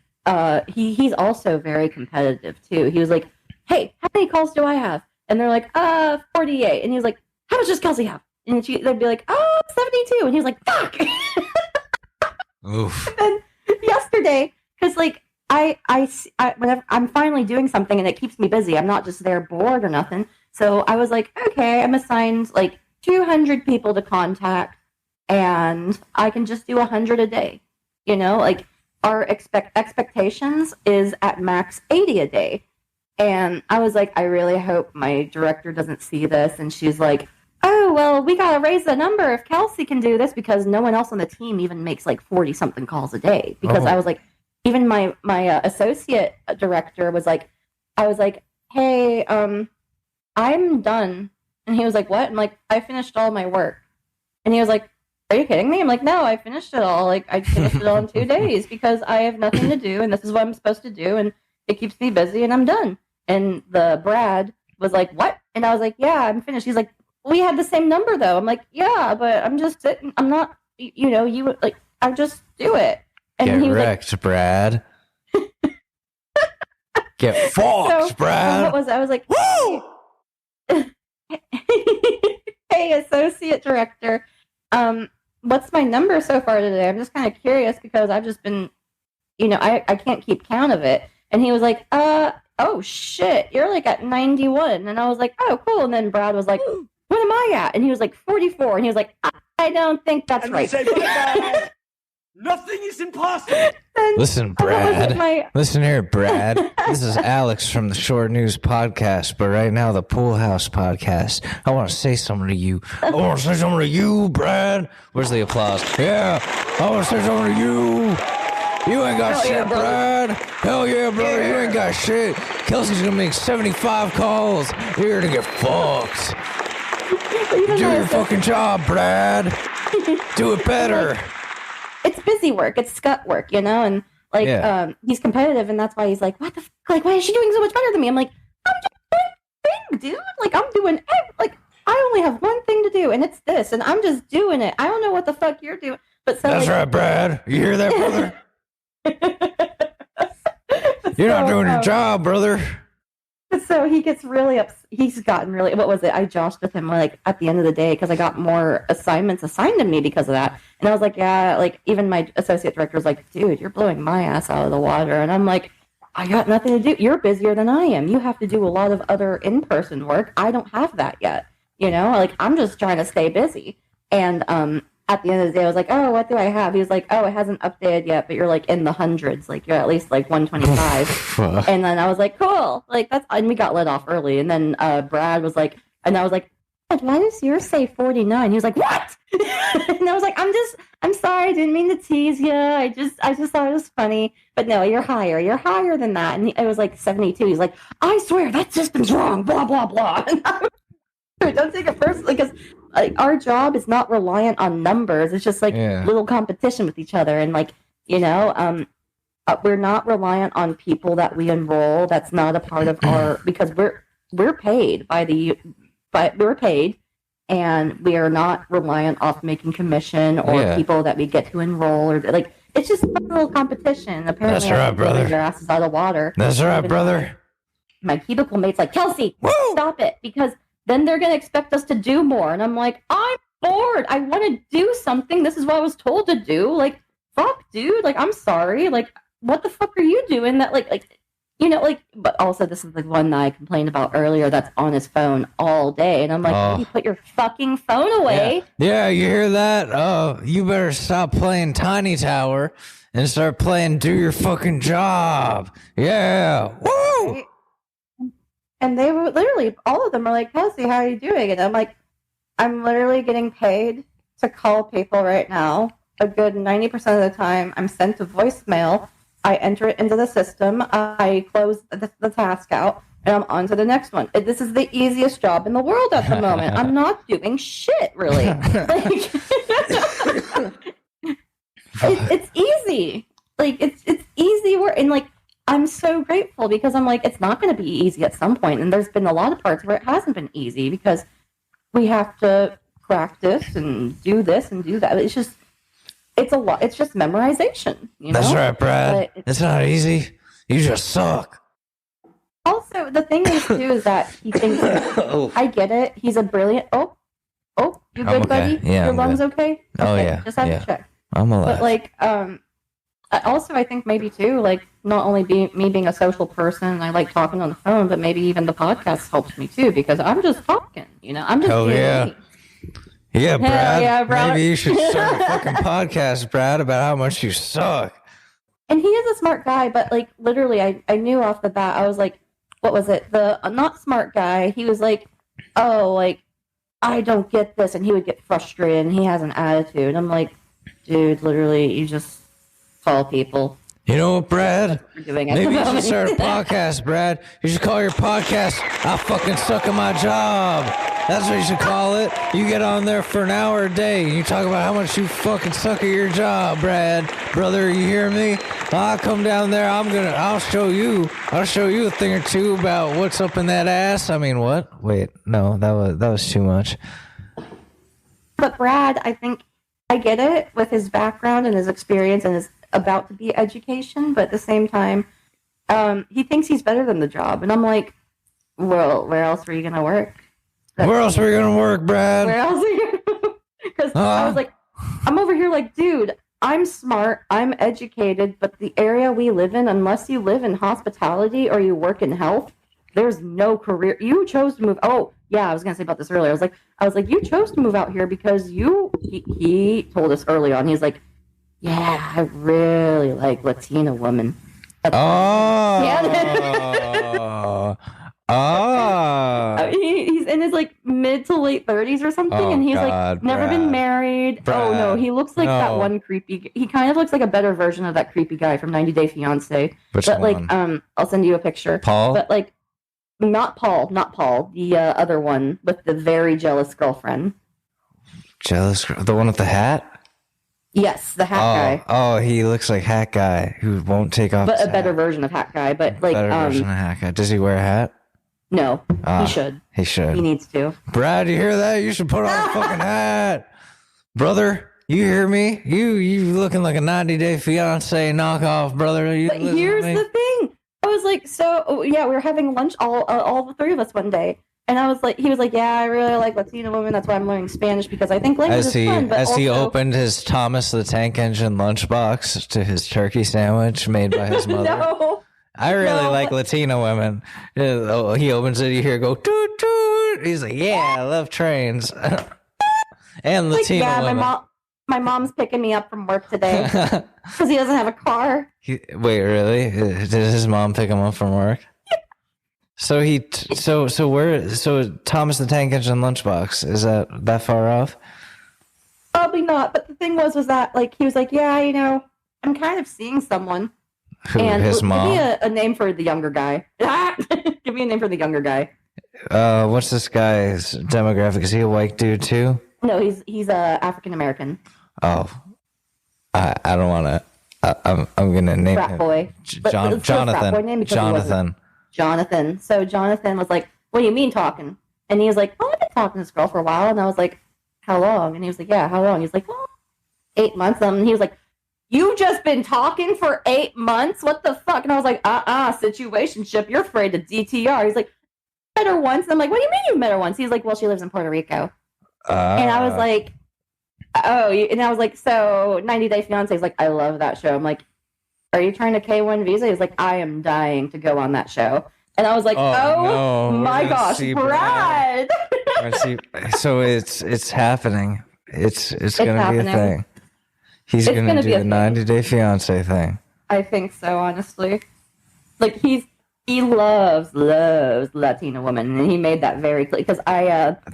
he's also very competitive too. He was like, hey, how many calls do I have? And they're like, 48. And he was like, how much does Kelsey have? And they'd be like, 72. And he was like, fuck. Oof. And then yesterday, because like I whenever I'm finally doing something and it keeps me busy, I'm not just there bored or nothing. So I was like, okay, I'm assigned like 200 people to contact, and I can just do 100 a day. Like, our expectations is at max 80 a day. And I was like, I really hope my director doesn't see this. And she's like, oh, well, we got to raise the number if Kelsey can do this, because no one else on the team even makes like 40-something calls a day. Because I was like, even my associate director was like, I was like, hey, I'm done. And he was like, what? I'm like, I finished all my work. And he was like, are you kidding me? I'm like, no, I finished it all. Like, I finished it all in 2 days because I have nothing to do, and this is what I'm supposed to do, and it keeps me busy, and I'm done. And the Brad was like, what? And I was like, yeah, I'm finished. He's like, we had the same number, though. I'm like, yeah, but I'm just sitting. I'm not, you, like, I just do it. And Get he was wrecked, like, Brad. Get fucked, so, Brad. What was I was like, woo! Hey, associate director, what's my number so far today? I'm just kind of curious, because I've just been, I can't keep count of it. And he was like, oh shit, you're like at 91. And I was like, oh, cool. And then Brad was like, what am I at? And he was like, 44. And he was like, I don't think that's right. Say bye-bye. Nothing is impossible. Listen, Brad. Listen here, Brad. This is Alex from the Short News Podcast, but right now the Pool House Podcast. I want to say something to you. I want to say something to you, Brad. Where's the applause? Yeah, I want to say something to you. You ain't got shit, Brad. Hell yeah, brother. You ain't got shit. Kelsey's going to make 75 calls. You're going to get fucked. Do your fucking job, Brad. Do it better. It's busy work. It's scut work, and like, he's competitive, and that's why he's like, what the like, why is she doing so much better than me? I'm like, I'm just doing thing, dude. Like, I'm doing like, I only have one thing to do, and it's this, and I'm just doing it. I don't know what the fuck you're doing, but so that's like, right, Brad. You hear that, brother? You're not doing your job, brother. So he gets really he's gotten really, what was it? I joshed with him like at the end of the day, because I got more assignments assigned to me because of that. And I was like, yeah, like, even my associate director was like, dude, you're blowing my ass out of the water. And I'm like, I got nothing to do. You're busier than I am. You have to do a lot of other in-person work. I don't have that yet. Like, I'm just trying to stay busy. And at the end of the day, I was like, oh, what do I have? He was like, oh, it hasn't updated yet, but you're like in the hundreds. Like, you're at least like 125. And then I was like, cool. Like, and we got let off early. And then Brad was like, and I was like, why does yours say 49? He was like, what? And I was like, I'm sorry. I didn't mean to tease you. I just thought it was funny. But no, you're higher. You're higher than that. And it was like 72. He's like, I swear that system's wrong. Blah, blah, blah. Don't take it personally, because like, our job is not reliant on numbers. It's just like little competition with each other. And like, we're not reliant on people that we enroll. That's not a part of our, because we're paid we're paid, and we are not reliant off making commission or people that we get to enroll, or like, it's just a little competition. Apparently, that's right, brother. Your ass is out of water. That's right, brother. My cubicle mate's like, Kelsey, stop it, because then they're going to expect us to do more. And I'm like, I'm bored. I want to do something. This is what I was told to do. Like, fuck, dude. Like, I'm sorry. Like, what the fuck are you doing that, like, like, but also this is the one that I complained about earlier that's on his phone all day. And I'm like, maybe put your fucking phone away. Yeah, you hear that? Oh, you better stop playing Tiny Tower and start playing Do Your Fucking Job. Yeah. Woo! Right? And they were literally, all of them are like, Kelsey, how are you doing? And I'm like, I'm literally getting paid to call people right now. A good 90% of the time, I'm sent a voicemail. I enter it into the system. I close the task out, and I'm on to the next one. This is the easiest job in the world at the moment. I'm not doing shit, really. Like, it's easy. Like, it's easy work. And, like, I'm so grateful because I'm like, it's not going to be easy at some point. And there's been a lot of parts where it hasn't been easy because we have to practice and do this and do that. It's a lot. It's just memorization. That's right, Brad. It's not easy. You just suck. Also, the thing is, too, is that he thinks, I get it. He's a brilliant. Oh, you good, okay. buddy? Yeah, Your lungs okay? Oh, yeah. Just have to check. I'm alive. But, like, also, I think maybe, too, like, not only me being a social person, I like talking on the phone, but maybe even the podcast helps me, too, because I'm just talking, I'm just me. Yeah, Brad. Yeah, Brad. Maybe you should start a fucking podcast, Brad, about how much you suck. And he is a smart guy, but, like, literally, I knew off the bat, I was like, what was it? The not smart guy, he was like, oh, like, I don't get this, and he would get frustrated, and he has an attitude. I'm like, dude, literally, you just call people. You know what, Brad? Maybe you should start a podcast, Brad. You should call your podcast, I fucking suck at my job. That's what you should call it. You get on there for an hour a day, and you talk about how much you fucking suck at your job, Brad. Brother, you hear me? I'll come down there, I'll show you a thing or two about what's up in that ass. I mean, what? Wait, no, that was too much. But Brad, I think I get it with his background and his experience and his about to be education, but at the same time, he thinks he's better than the job. And I'm like, well, where else are you going to work? Where else are you going to work, Brad? Where else are you going to work? Because I was like, I'm over here like, dude, I'm smart, I'm educated, but the area we live in, unless you live in hospitality or you work in health, there's no career. You chose to move. Oh, yeah, I was going to say about this earlier. I was like, you chose to move out here because he told us early on, he's like, yeah, I really like Latina women. He's in his like mid to late 30s or something, and he's like never been married. Brad. Oh no, he looks like that one creepy. He kind of looks like a better version of that creepy guy from 90 Day Fiance. Which but one? Like, I'll send you a picture. Paul, but like, not Paul. The other one with the very jealous girlfriend. Jealous, the one with the hat. Yes, the hat guy. Oh, he looks like hat guy who won't take off. But a better version of hat guy. But like better version of hat guy. Does he wear a hat? No, he should. He should. He needs to. Brad, you hear that? You should put on a fucking hat, brother. You hear me? You looking like a 90 Day Fiance knockoff, brother. But here's the thing. I was like, we were having lunch all the three of us one day. And I was like, he was like, yeah, I really like Latina women. That's why I'm learning Spanish because I think language is fun. But he opened his Thomas the Tank Engine lunchbox to his turkey sandwich made by his mother. No, I really like Latina women. He opens it, you hear go toot toot. He's like, yeah, I love trains. And Latina women. My mom's picking me up from work today because he doesn't have a car. Wait, really? Did his mom pick him up from work? So Thomas the Tank Engine lunchbox, is that far off? Probably not. But the thing was that like he was like, yeah, I'm kind of seeing someone. Who, and his mom? Give me a name for the younger guy. Give me a name for the younger guy. What's this guy's demographic? Is he a white dude too? No, he's African American. Oh, I don't want to. I'm gonna name frat him boy. Jonathan. Jonathan. So Jonathan was like, what do you mean talking? And he was like, oh, I've been talking to this girl for a while. And I was like, how long? And he was like, yeah, how long? He's like, well, 8 months. And he was like, you just been talking for 8 months? What the fuck? And I was like, situationship. You're afraid to DTR. He's like, met her once. And I'm like, what do you mean you met her once? He's like, well, she lives in Puerto Rico. And I was like, oh, and I was like, so 90 Day Fiance is like, I love that show. I'm like, are you trying to K1 visa? He's like, I am dying to go on that show. And I was like, no, my gosh, Brad. So it's happening. It's gonna happening. be a thing. He's gonna do the 90-day fiance thing. I think so, honestly. Like he loves Latina women, and he made that very clear. Because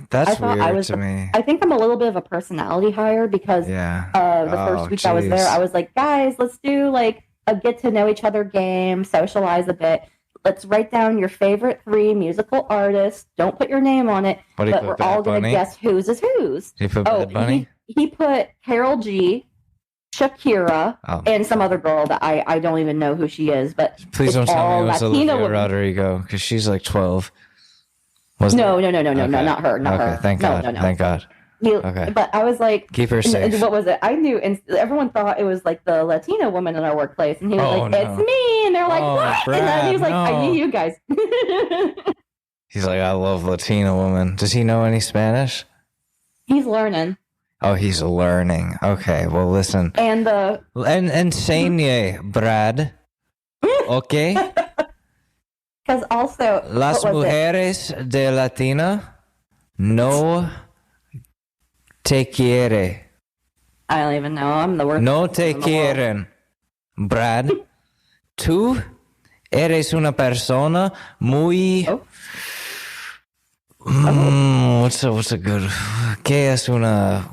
that's weird to me. I think I'm a little bit of a personality hire because the first week I was there, I was like, guys, let's do like a get to know each other game, socialize a bit. Let's write down your favorite 3 musical artists. Don't put your name on it, but we're all going to guess whose is whose. Did you put Bad Bunny? He put Carol G, Shakira, and some other girl that I don't even know who she is. But please don't tell me it was Olivia Rodrigo, because she's like 12. No, not her. Not her. Thank God. No. Thank God. Okay. But I was like, keep her safe. What was it? I knew, and everyone thought it was like the Latina woman in our workplace, and he was like, "It's me," and they're like, "What?" Brad, and then he was like, "I knew you guys." He's like, "I love Latina women." Does he know any Spanish? He's learning. Oh, he's learning. Okay, well, listen. And enseñe, Brad. Okay. Because also, las mujeres de Latina no te quiere. I don't even know. I'm the worst. No te quieren, Brad. Tú eres una persona muy. What's a good? ¿Qué es una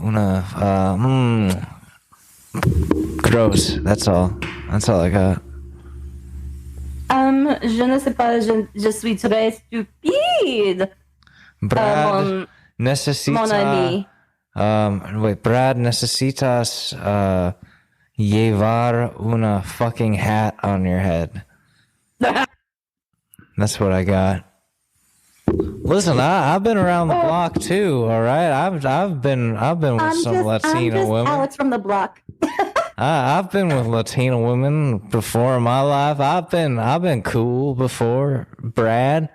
gross? That's all. That's all I got. Je ne sais pas. Je suis très stupide. Brad necesita. Mon ami. Brad, necesitas llevar una fucking hat on your head. That's what I got. Listen, I've been around the block too. All right, I've been with some Latina women. Alex from the block. I've been with Latina women before in my life. I've been cool before. Brad,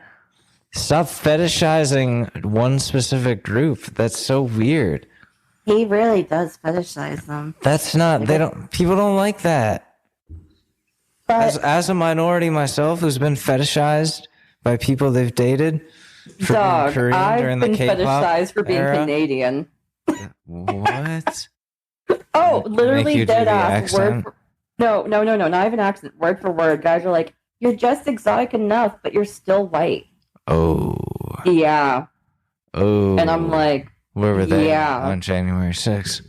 stop fetishizing one specific group. That's so weird. He really does fetishize them. That's not. People don't like that. But as a minority myself, who's been fetishized by people they've dated for being Korean during the K-pop fetishized for being era. Canadian. What? Oh, literally dead ass accent? No, not even accent. Word for word. Guys are like, you're just exotic enough, but you're still white. Oh. Yeah. Oh. And I'm like, where were they on January 6th?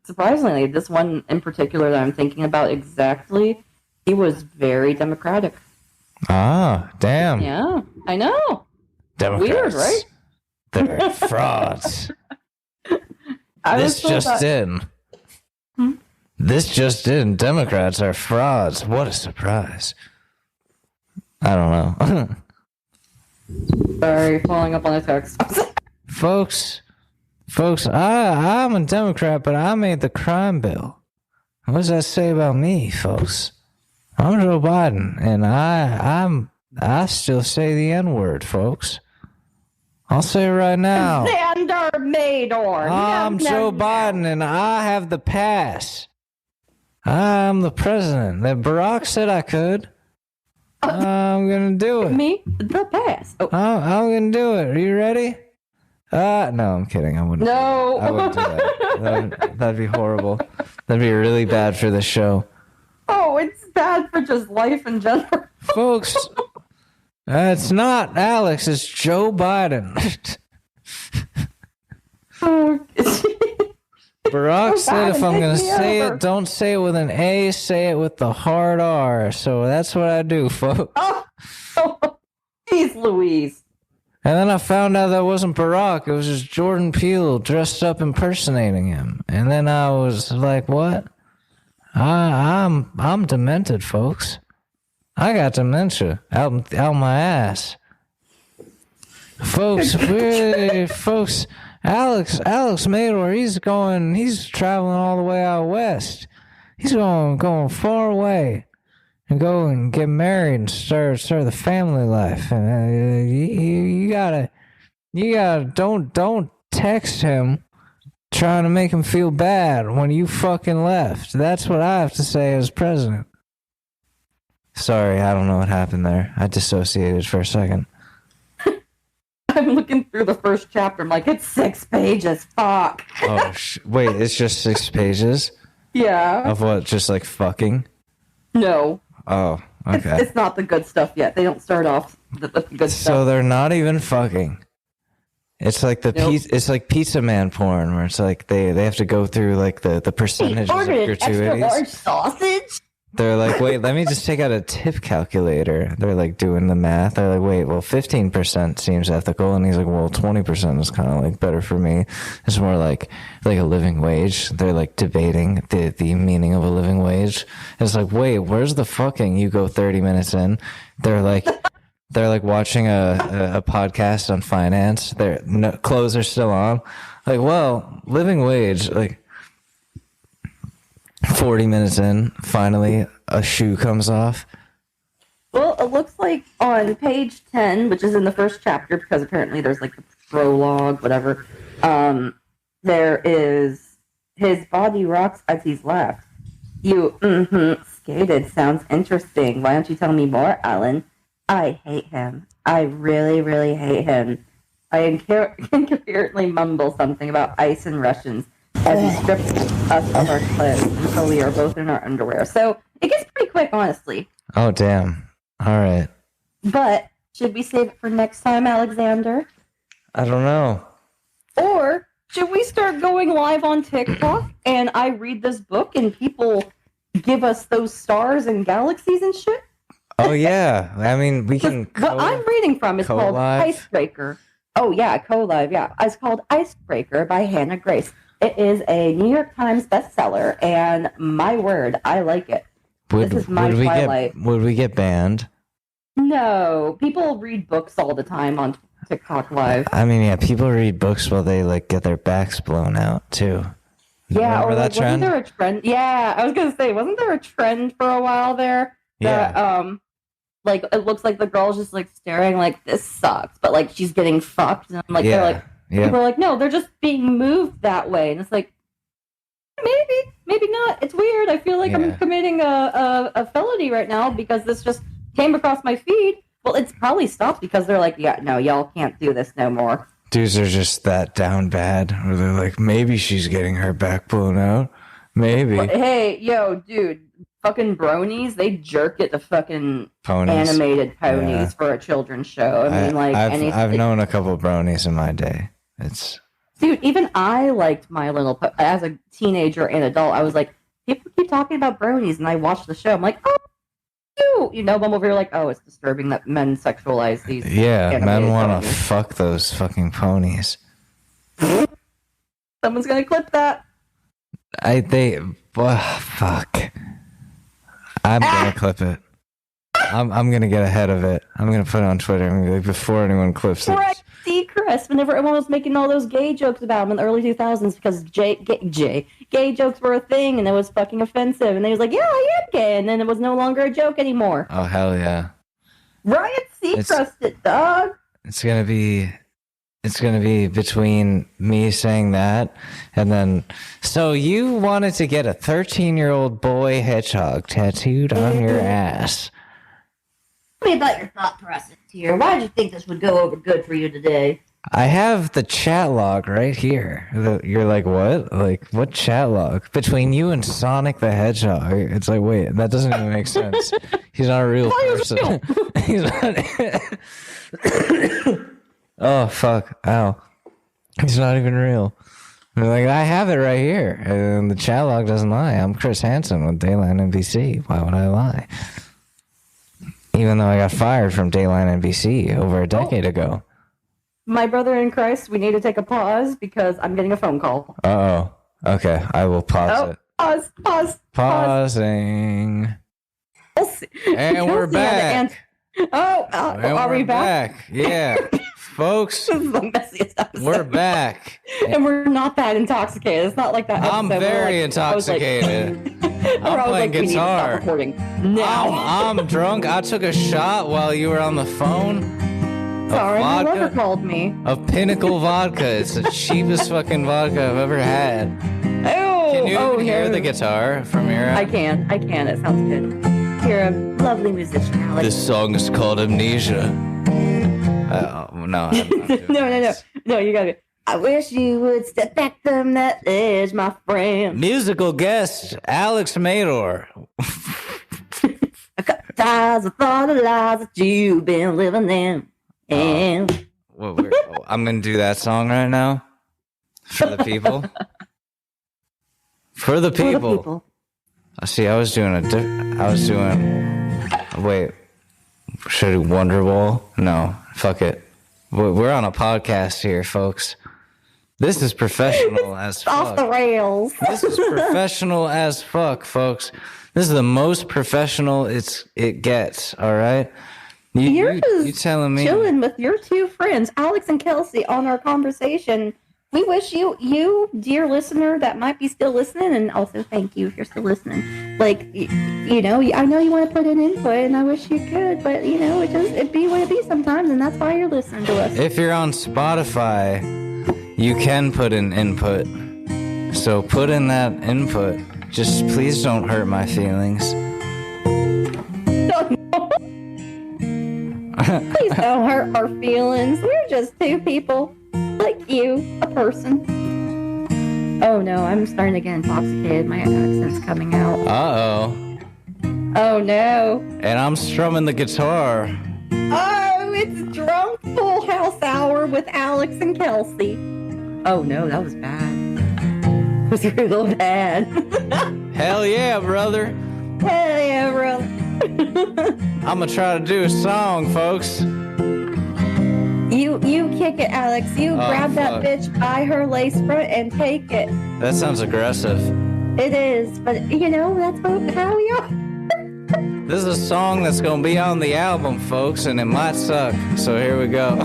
Surprisingly, this one in particular that I'm thinking about exactly, he was very democratic. Ah, damn. Yeah, I know. Democrats. Weird, right? They're frauds. This just in. Democrats are frauds. What a surprise. I don't know. Sorry, following up on a text. Folks, I'm a Democrat, but I made the crime bill. What does that say about me, folks? I'm Joe Biden, and I still say the N-word, folks. I'll say it right now. Xander Maydor. I'm Joe Biden, and I have the pass. I'm the president that Barack said I could. I'm gonna do it. Me? The pass. Oh. I'm gonna do it. Are you ready? No, I'm kidding. I wouldn't. No. I wouldn't do that. That'd be horrible. That'd be really bad for the show. Oh, it's bad for just life in general. Folks, it's not Alex. It's Joe Biden. Barack said if I'm going to say it, don't say it with an A, say it with the hard R. So that's what I do, folks. Oh, jeez Louise. And then I found out that wasn't Barack. It was just Jordan Peele dressed up impersonating him. And then I was like, what? I'm demented, folks. I got dementia out my ass. Folks, Alex Maydor, he's traveling all the way out west. He's going far away and go and get married and start the family life. And you gotta don't text him. trying to make him feel bad when you fucking left. That's what I have to say as president. Sorry, I don't know what happened there. I dissociated for a second. I'm looking through the first chapter. I'm like, it's 6 pages. Fuck. Oh, wait, it's just 6 pages? Yeah. Of what? Just like fucking? No. Oh, okay. It's not the good stuff yet. They don't start off the good stuff. So they're not even fucking. It's like it's like Pizza Man porn, where it's like they have to go through like the percentages of gratuities. Extra large sausage? They're like, wait, let me just take out a tip calculator. They're like doing the math. They're like, wait, well, 15% seems ethical. And he's like, well, 20% is kind of like better for me. It's more like a living wage. They're like debating the meaning of a living wage. It's like, wait, where's the fucking? You go 30 minutes in. They're like watching a podcast on finance. Their clothes are still on. Like, well, living wage, like, 40 minutes in, finally, a shoe comes off. Well, it looks like on page 10, which is in the first chapter, because apparently there's like a prologue, whatever, there is, his body rocks as he's left. You, skated, sounds interesting. Why don't you tell me more, Alan? I hate him. I really, really hate him. I incoherently mumble something about ice and Russians as he strips us of our clothes until we are both in our underwear. So it gets pretty quick, honestly. Oh, damn. All right. But should we save it for next time, Alexander? I don't know. Or should we start going live on TikTok and I read this book and people give us those stars and galaxies and shit? Oh, yeah. I mean, we can... What I'm reading from is called Icebreaker. Oh, yeah, co-live, yeah. It's called Icebreaker by Hannah Grace. It is a New York Times bestseller, and my word, I like it. This is my Twilight. Would we get banned? No. People read books all the time on TikTok Live. I mean, yeah, people read books while they, like, get their backs blown out, too. Yeah, remember or that like, trend? Wasn't there a trend? Yeah, I was going to say, wasn't there a trend for a while there? That, Yeah. Like, it looks like the girl's just, like, staring like, this sucks, but, like, she's getting fucked. And I'm like, Yeah. they're like, people are like, no, they're just being moved that way. And it's like, maybe not. It's weird. I feel like I'm committing a felony right now because this just came across my feed. Well, it's probably stopped because they're like, yeah, no, y'all can't do this no more. Dudes are just that down bad, where they're like, maybe she's getting her back blown out. Maybe. But, hey, yo, dude, fucking bronies, they jerk it to fucking Ponies. Animated ponies for a children's show. I mean, like, I've known a couple bronies in my day. It's... Dude, even I liked My Little Pony. As a teenager and adult, I was like, people keep talking about bronies, and I watched the show. I'm like, oh, cute. You know, I'm over here like, oh, it's disturbing that men sexualize these. Yeah, men want to fuck those fucking ponies. Someone's gonna clip that. Fuck. I'm gonna clip it. I'm gonna get ahead of it. I'm gonna put it on Twitter and be like, before anyone clips it. Correct, Chris. Whenever everyone was making all those gay jokes about him in the early 2000s because gay jokes were a thing and it was fucking offensive, and they was like, yeah, I am gay, and then it was no longer a joke anymore. Oh hell yeah! Ryan Seacrest it, dog. It's gonna be between me saying that and then, so you wanted to get a 13-year-old boy hedgehog tattooed on your ass. Tell me about your thought process here. Why did you think this would go over good for you today? I have the chat log right here. You're like, what? Like, what chat log? Between you and Sonic the Hedgehog. It's like, wait, that doesn't even make sense. He's not a real person. He's not... Oh, fuck. Ow. He's not even real. They're like, I have it right here. And the chat log doesn't lie. I'm Chris Hansen with Dayline NBC. Why would I lie? Even though I got fired from Dayline NBC over a decade ago. My brother in Christ, we need to take a pause because I'm getting a phone call. Uh-oh. Okay, I will pause it. Pause. Pausing. And we're back. Are we back? Yeah. Folks, This is the messiest episode. we're back. And we're not that intoxicated. It's not like that episode. I'm very intoxicated. I'm playing guitar. Now. I'm drunk. I took a shot while you were on the phone. sorry, my lover vodka. called me. Of Pinnacle vodka. It's the cheapest fucking vodka I've ever had. Oh, Can you even hear no. the guitar from your end? I can. It sounds good. You're a lovely musician, Alex. This song is called Amnesia. No, I'm not doing No, this. no, you gotta. I wish you would step back from that edge, my friend. Musical guest, Alex Mador. I got tired of all the lies that you've been living in. And I'm going to do that song right now. For the people. For the people. See, I was doing wait. Should I do Wonderwall? No, fuck it. We're on a podcast here, folks. This is professional as fuck. Off the rails. This is professional as fuck, folks. This is the most professional it gets, all right? You're You telling me? chilling with your two friends, Alex and Kelsey, on our conversation. We wish you, dear listener, that might be still listening, and also thank you if you're still listening. Like, I know you want to put in input, and I wish you could, but it'd be what it be sometimes, and that's why you're listening to us. If you're on Spotify, you can put in input. So put in that input. Just please don't hurt my feelings. Please don't hurt our feelings. We're just two people, like you, a person. Oh no, I'm starting to get intoxicated. My accent's coming out. Uh-oh. Oh no. And I'm strumming the guitar. Oh, it's drunk full house hour with Alex and Kelsey. Oh no, that was bad. It was real bad. Hell yeah, brother. Hell yeah, brother. I'm gonna try to do a song, folks. You kick it, Alex. You grab that fuck. bitch by her lace front and take it. That sounds aggressive. It is, but that's how we are. This is a song that's gonna be on the album, folks, and it might suck. So here we go.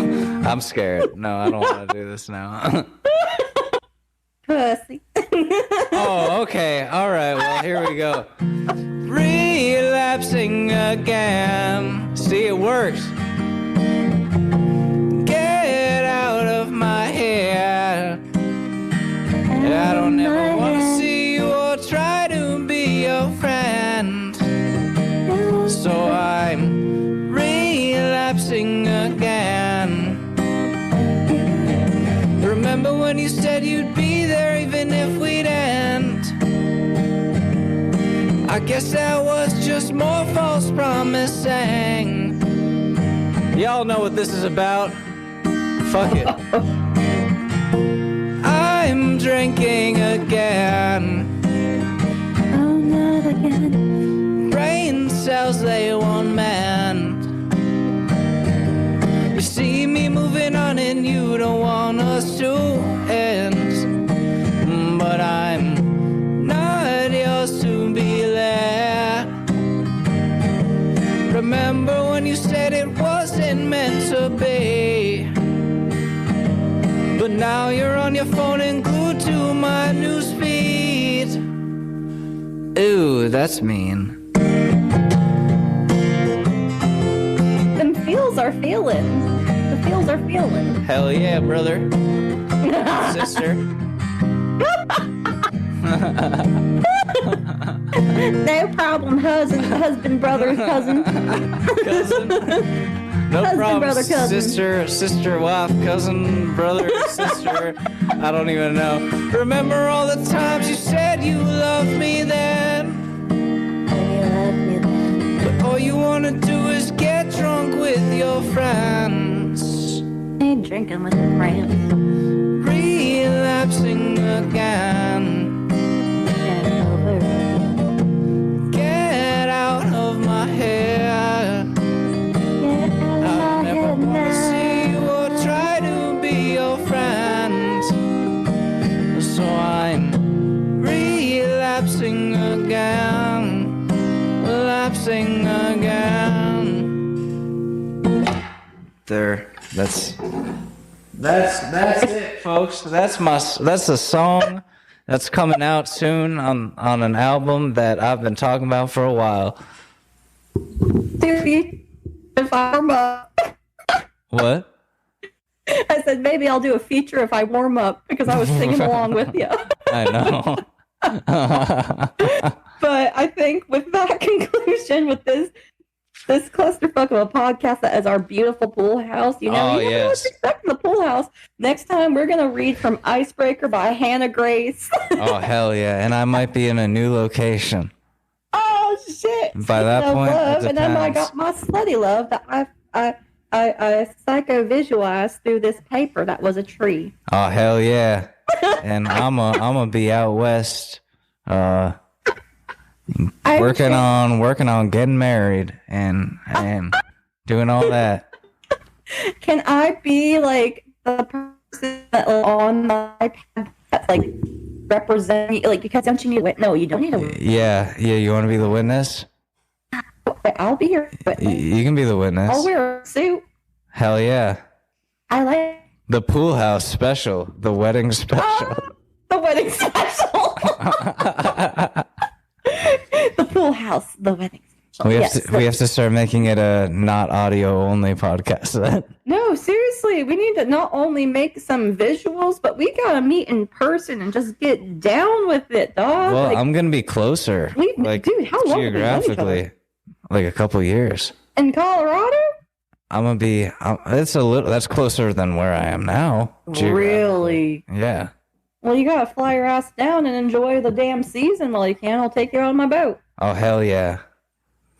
I'm scared. No, I don't want to do this now. Pussy. Oh, okay. All right. Well, here we go. Relapsing again. See, it works. Get out of my head. I don't ever want to see you or try to be your friend. So I'm relapsing again. Remember when you said you'd be there even if we'd end? I guess that was just more false promising. Y'all know what this is about. Fuck it. I'm drinking again. Oh, not again. Brain cells, they won't mend. You see me moving on and you don't want us to end. But I'm not yours to be led. Remember when you said it wasn't meant to be? But now you're on your phone and glued to my newsfeed. Ooh, that's mean. Them feels are feeling. The feels are feeling. Hell yeah, brother. Sister. No problem, husband, brother, cousin. Cousin. No Husband, problem. brother, cousin. Sister, wife, cousin, brother, sister. I don't even know. Remember all the times you said you loved me then? But all you wanna do is get drunk with your friends. Ain't drinking with your friends. Relapsing again. Get out of my head. I never wanna see you or try to be your friend. So I'm relapsing again. Lapsing again. There. That's it, folks. That's the song that's coming out soon on an album that I've been talking about for a while. Dude, if I'm What? said maybe I'll do a feature if I warm up because I was singing along with you. I know. But I think with that conclusion, with this clusterfuck of a podcast that is our beautiful pool house, you know what's expecting the pool house. Next time we're gonna read from Icebreaker by Hannah Grace. Oh hell yeah! And I might be in a new location. Oh shit! By that point, love, and then I got my slutty love that I psycho-visualized through this paper that was a tree. Oh hell yeah! And I'm gonna be out west, working on getting married and doing all that. Can I be like the person that on my iPad that's like representing, like, because don't you need a witness? No, you don't need a witness. Yeah. You want to be the witness? I'll be your witness. You can be the witness. I'll wear a suit. Hell yeah! I like the pool house special, the wedding special. The wedding special. The pool house, the wedding special. We have to start making it a not audio only podcast then. No, seriously, we need to not only make some visuals, but we gotta meet in person and just get down with it, dog. Well, I'm gonna be closer. Dude, how long geographically? Like a couple years. In Colorado? I'm gonna be. That's closer than where I am now. Really? Yeah. Well, you gotta fly your ass down and enjoy the damn season while you can. I'll take you on my boat. Oh hell yeah!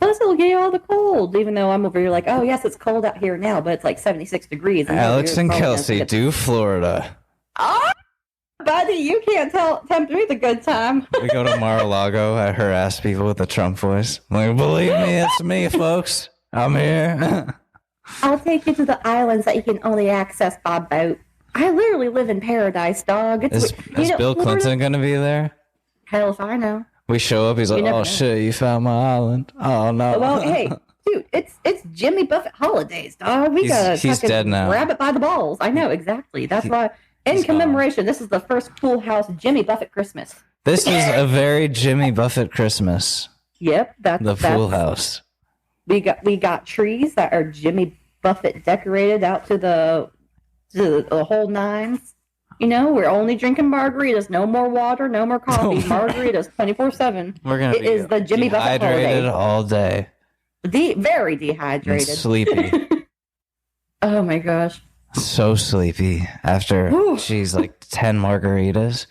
Plus, it'll get you all the cold. Even though I'm over here like, oh yes, it's cold out here now, but it's like 76 degrees. And Alex and Kelsey do Florida. Oh, buddy, you can't tempt me the good time. We go to Mar-a-Lago. I harass people with a Trump voice. I'm like, believe me, it's me, folks. I'm here. I'll take you to the islands that you can only access by boat. I literally live in paradise, dog. Is Bill Clinton going to be there? Hell if I know. We show up, he's like, oh shit, you found my island. Oh no. Well, hey, dude, it's Jimmy Buffett holidays, dog. He's dead now. Grab it by the balls. I know, exactly. That's why, in commemoration, this is the first Pool House Jimmy Buffett Christmas. This is a very Jimmy Buffett Christmas. Yep, that's the Pool House. We got trees that are Jimmy Buffett decorated out to the whole nines. You know, we're only drinking margaritas. No more water, no more coffee. Margaritas 24/7. We're gonna be the Jimmy Buffett holiday. All day. Very dehydrated. And sleepy. Oh my gosh. So sleepy after she's like 10 margaritas.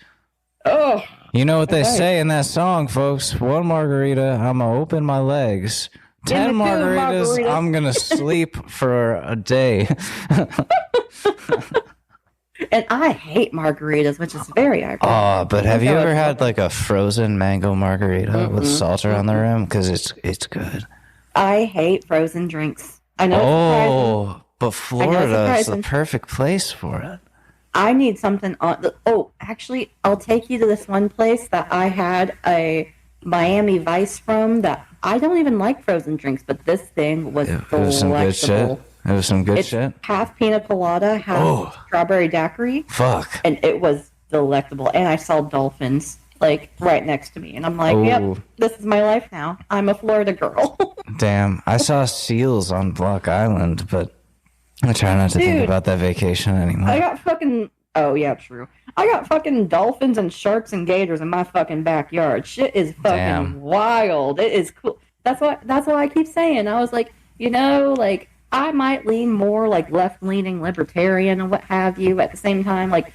Oh. You know what they say in that song, folks? One margarita, I'm gonna open my legs. 10 margaritas, I'm gonna sleep for a day. And I hate margaritas, which is very ironic. Oh, but have you ever had like a frozen mango margarita with salt around the rim? Because it's good. I hate frozen drinks. I know. Oh, but Florida is the perfect place for it. I need something on. Actually, I'll take you to this one place that I had a Miami Vice from. That I don't even like frozen drinks, but this thing was delectable. It was some good shit. Half pina colada, half strawberry daiquiri. Fuck. And it was delectable. And I saw dolphins like right next to me, and I'm like, yep, this is my life now. I'm a Florida girl. Damn, I saw seals on Block Island, but I try not to think about that vacation anymore. I got fucking. Oh yeah, true. I got fucking dolphins and sharks and gators in my fucking backyard. Shit is fucking wild. It is cool. That's what I keep saying. I was like, like I might lean more like left-leaning libertarian or what have you. At the same time, like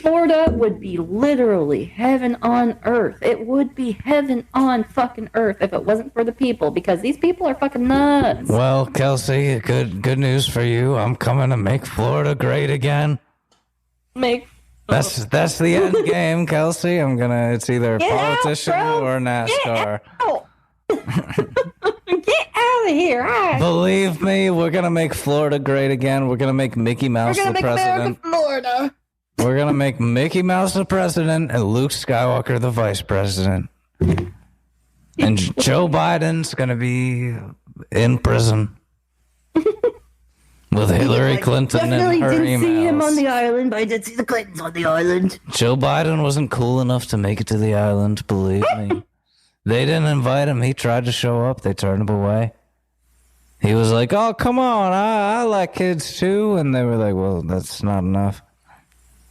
Florida would be literally heaven on earth. It would be heaven on fucking earth if it wasn't for the people, because these people are fucking nuts. Well, Kelsey, good news for you. I'm coming to make Florida great again. That's the end game, Kelsey. It's either politician or NASCAR. Get out of here. Believe me, we're going to make Florida great again. We're going to make Mickey Mouse the president. Florida. We're going to make Mickey Mouse the president and Luke Skywalker the vice president. And Joe Biden's going to be in prison with Hillary Clinton and her emails. Definitely didn't see him on the island, but I did see the Clintons on the island. Joe Biden wasn't cool enough to make it to the island, believe me. They didn't invite him. He tried to show up. They turned him away. He was like, "Oh, come on, I like kids too," and they were like, "Well, that's not enough."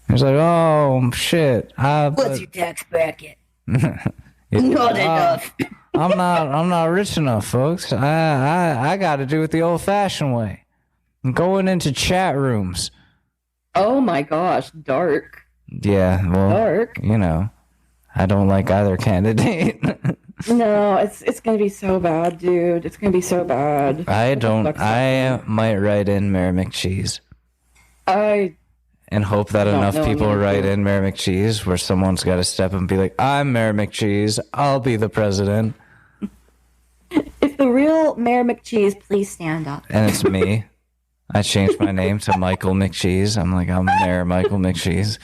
He was like, "Oh shit, What's your tax bracket? not Not enough." I'm not rich enough, folks. I got to do it the old-fashioned way. I'm going into chat rooms." Oh my gosh, dark. Yeah, well, Dark. you know, I don't like either candidate. No, it's gonna be so bad, dude. It's gonna be so bad. I might write in Mayor McCheese I and hope that don't enough know people anything. write in Mayor McCheese where someone's got to step up and be like, "I'm Mayor McCheese. I'll be the president." If the real Mayor McCheese, please stand up. And it's me. I changed my name to Michael McCheese. I'm like, I'm Mayor Michael McCheese.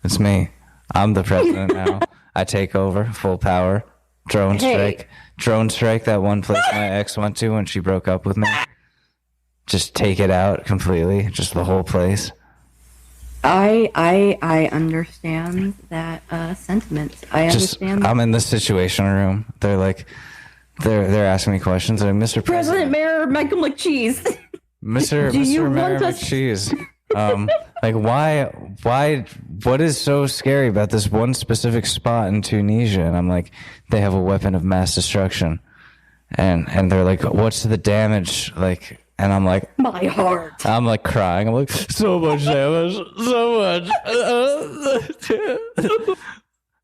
It's me. I'm the president now. I take over, full power. Drone strike. Drone strike, that one place my ex went to when she broke up with me. Just take it out completely. Just the whole place. I understand that sentiment. I understand. I'm in the situation room. They're like, they're asking me questions. Like, Mr. President Mayor Michael McCheese. Mr. Do you Mr. Mayor want us- McCheese. Like, what is so scary about this one specific spot in Tunisia? And I'm like, they have a weapon of mass destruction. And they're like, what's the damage? Like, and I'm like, My heart. I'm like crying. I'm like, so much damage, so much.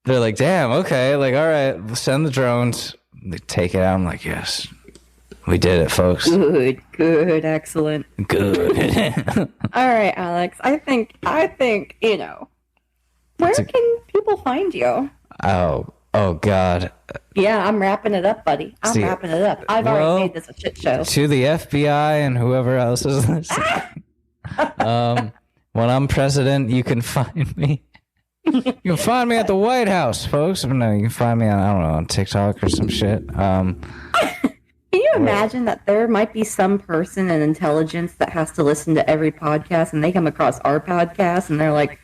They're like, damn, okay. Like, all right, send the drones. They take it out. I'm like, yes, we did it, folks. Good, excellent. Good. All right, Alex. I think you know. Where can people find you? Oh, God. Yeah, I'm wrapping it up, buddy. I'm wrapping it up. I've already made this a shit show. To the FBI and whoever else is listening. When I'm president, you can find me. You can find me at the White House, folks. No, you can find me on, I don't know, on TikTok or some shit. Can you imagine that there might be some person in intelligence that has to listen to every podcast and they come across our podcast and they're like,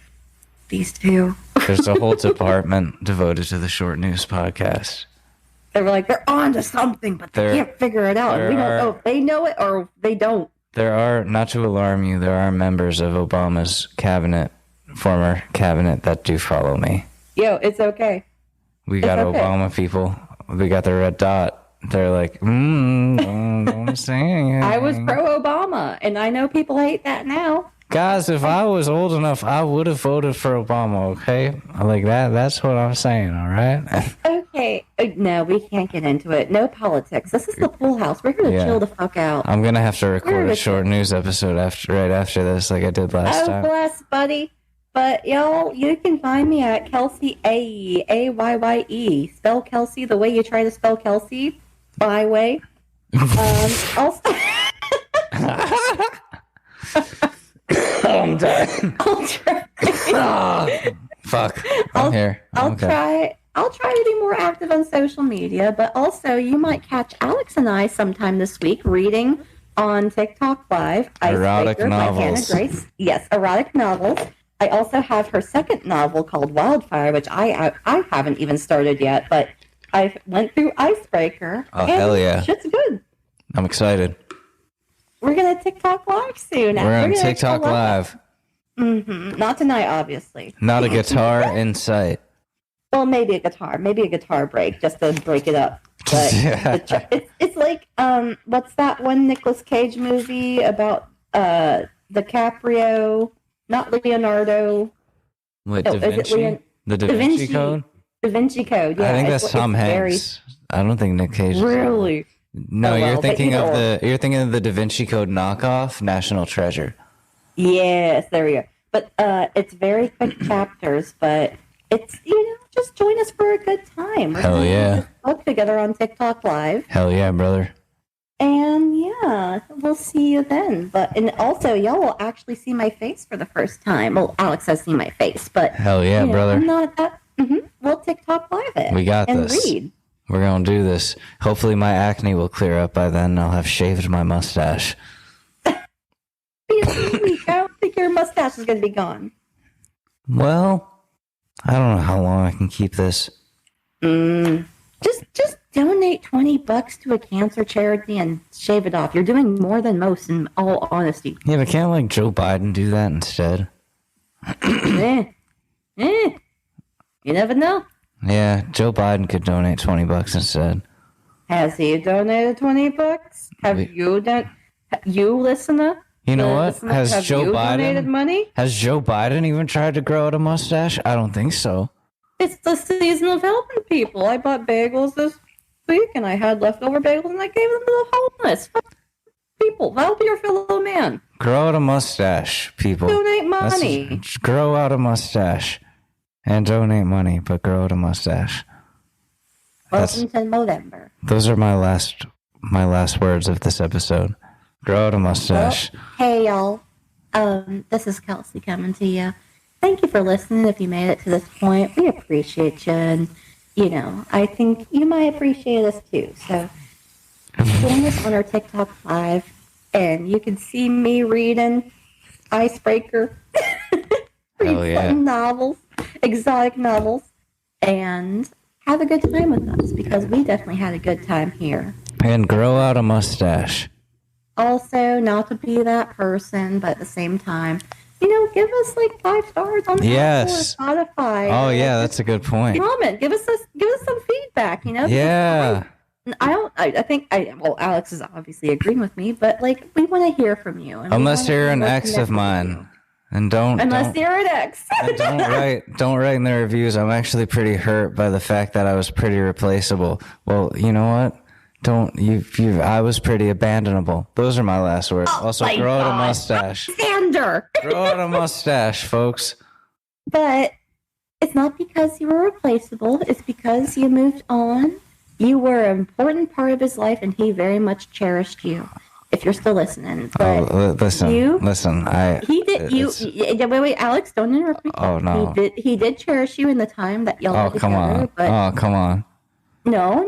these two? There's a whole department devoted to the Short News podcast. They were like, they're on to something, but they can't figure it out. And we don't know if they know it or they don't. There are, not to alarm you, there are members of Obama's cabinet, former cabinet, that do follow me. Yo, it's okay. We got okay. Obama people. We got the red dot. They're like, don't say it. I was pro-Obama, and I know people hate that now. Guys, if I was old enough, I would have voted for Obama, okay? Like that's what I'm saying, all right? Okay. No, we can't get into it. No politics. This is the pool house. We're going to chill the fuck out. I'm going to have to record a short news episode right after this, like I did last time. Oh, bless, buddy. But, y'all, you can find me at Kelsey Ayye. Spell Kelsey the way you try to spell Kelsey. My way. Also... I'm done. I'll try. Fuck. I'm here. I'll try to be more active on social media, but also you might catch Alex and I sometime this week reading on TikTok Live. Erotic Icebreaker by novels. Hannah Grace. Yes, erotic novels. I also have her second novel called Wildfire, which I haven't even started yet, but I went through Icebreaker. Oh, hell yeah. Shit's good. I'm excited. We're going to TikTok Live soon. We're on TikTok Live. Mm-hmm. Not tonight, obviously. Not a guitar in sight. Well, maybe a guitar break, just to break it up. But it's like, what's that one Nicolas Cage movie about DiCaprio, not Leonardo? What, No, Da is it Vinci? The Da Vinci Code? Da Vinci Code, yeah. I think that's Tom Hanks. I don't think Nick Cage. Really? No, you're thinking of the Da Vinci Code knockoff, National Treasure. Yes, there we go. But it's very quick chapters, but it's, just join us for a good time. We're Hell yeah. Both together on TikTok Live. Hell yeah, brother. And yeah, we'll see you then. And also, y'all will actually see my face for the first time. Well, Alex has seen my face, but hell yeah, brother. I'm not that. We'll TikTok Live it. We got and this. Read. We're gonna do this. Hopefully, my acne will clear up by then. I'll have shaved my mustache. Be a week. I don't think your mustache is going to be gone. Well, I don't know how long I can keep this. Just donate $20 to a cancer charity and shave it off. You're doing more than most, in all honesty. Yeah, but can't like Joe Biden do that instead? You never know. Yeah, Joe Biden could donate $20 instead. Has he donated $20? Have you done? You listener? You know what? Listener, Has have Joe you Biden donated money? Has Joe Biden even tried to grow out a mustache? I don't think so. It's the season of helping people. I bought bagels this week, and I had leftover bagels, and I gave them to the homeless. People, help your fellow man. Grow out a mustache, people. Donate money. Grow out a mustache. And donate money, but grow out a mustache. Welcome to November. Those are my last words of this episode. Grow out a mustache. Well, hey y'all, this is Kelsey coming to you. Thank you for listening. If you made it to this point, we appreciate you, and I think you might appreciate us too. So join us on our TikTok live, and you can see me reading Icebreaker, read fun novels, exotic novels, and have a good time with us, because we definitely had a good time here. And grow out a mustache. Also, not to be that person, but at the same time, give us like 5 stars on Apple or Spotify. Oh yeah, that's a good point. Comment, give us some feedback. Yeah. I think Alex is obviously agreeing with me, but like we want to hear from you. Unless you're an ex of mine. And unless you're an ex. don't write in the reviews. I'm actually pretty hurt by the fact that I was pretty replaceable. Well, you know what? I was pretty abandonable. Those are my last words. Oh, also, grow out a mustache. Alexander. Grow out a mustache, folks. But it's not because you were replaceable. It's because you moved on. You were an important part of his life, and he very much cherished you. If you're still listening, but listen. He did. Wait, Alex, don't interrupt me. Oh no. He did cherish you in the time that y'all were together. On. But come on. No.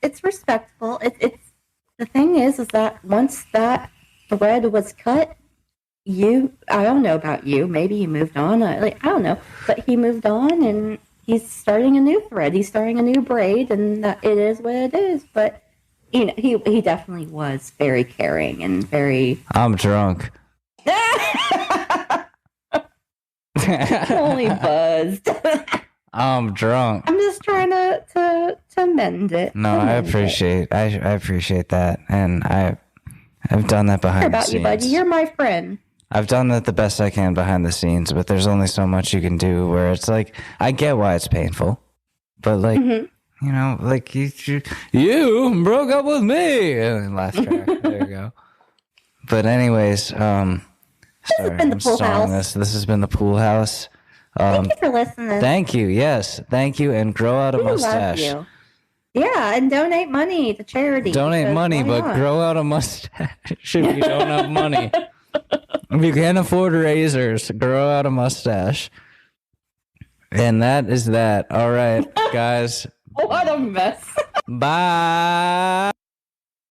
It's respectful. It's the thing is that once that thread was cut, I don't know about you. Maybe you moved on. I don't know, but he moved on, and he's starting a new thread. He's starting a new braid, and it is what it is. But he definitely was very caring and very. I'm drunk. Only buzzed. I'm drunk. I'm just trying to mend it. No, I appreciate that, and I've done that behind the scenes. You, buddy. You're my friend. I've done that the best I can behind the scenes, but there's only so much you can do. Where it's like, I get why it's painful, but like, like you broke up with me, and laugh track. There you go. But anyways, This has been the Pool House. This has been the Pool House. Thank you for listening. Thank you. Yes, thank you, and grow out a mustache. Love you. Yeah, and donate money to charity. Donate money, but grow out a mustache if you don't have money. If you can't afford razors, grow out a mustache. And that is that. All right, guys. What a mess. Bye.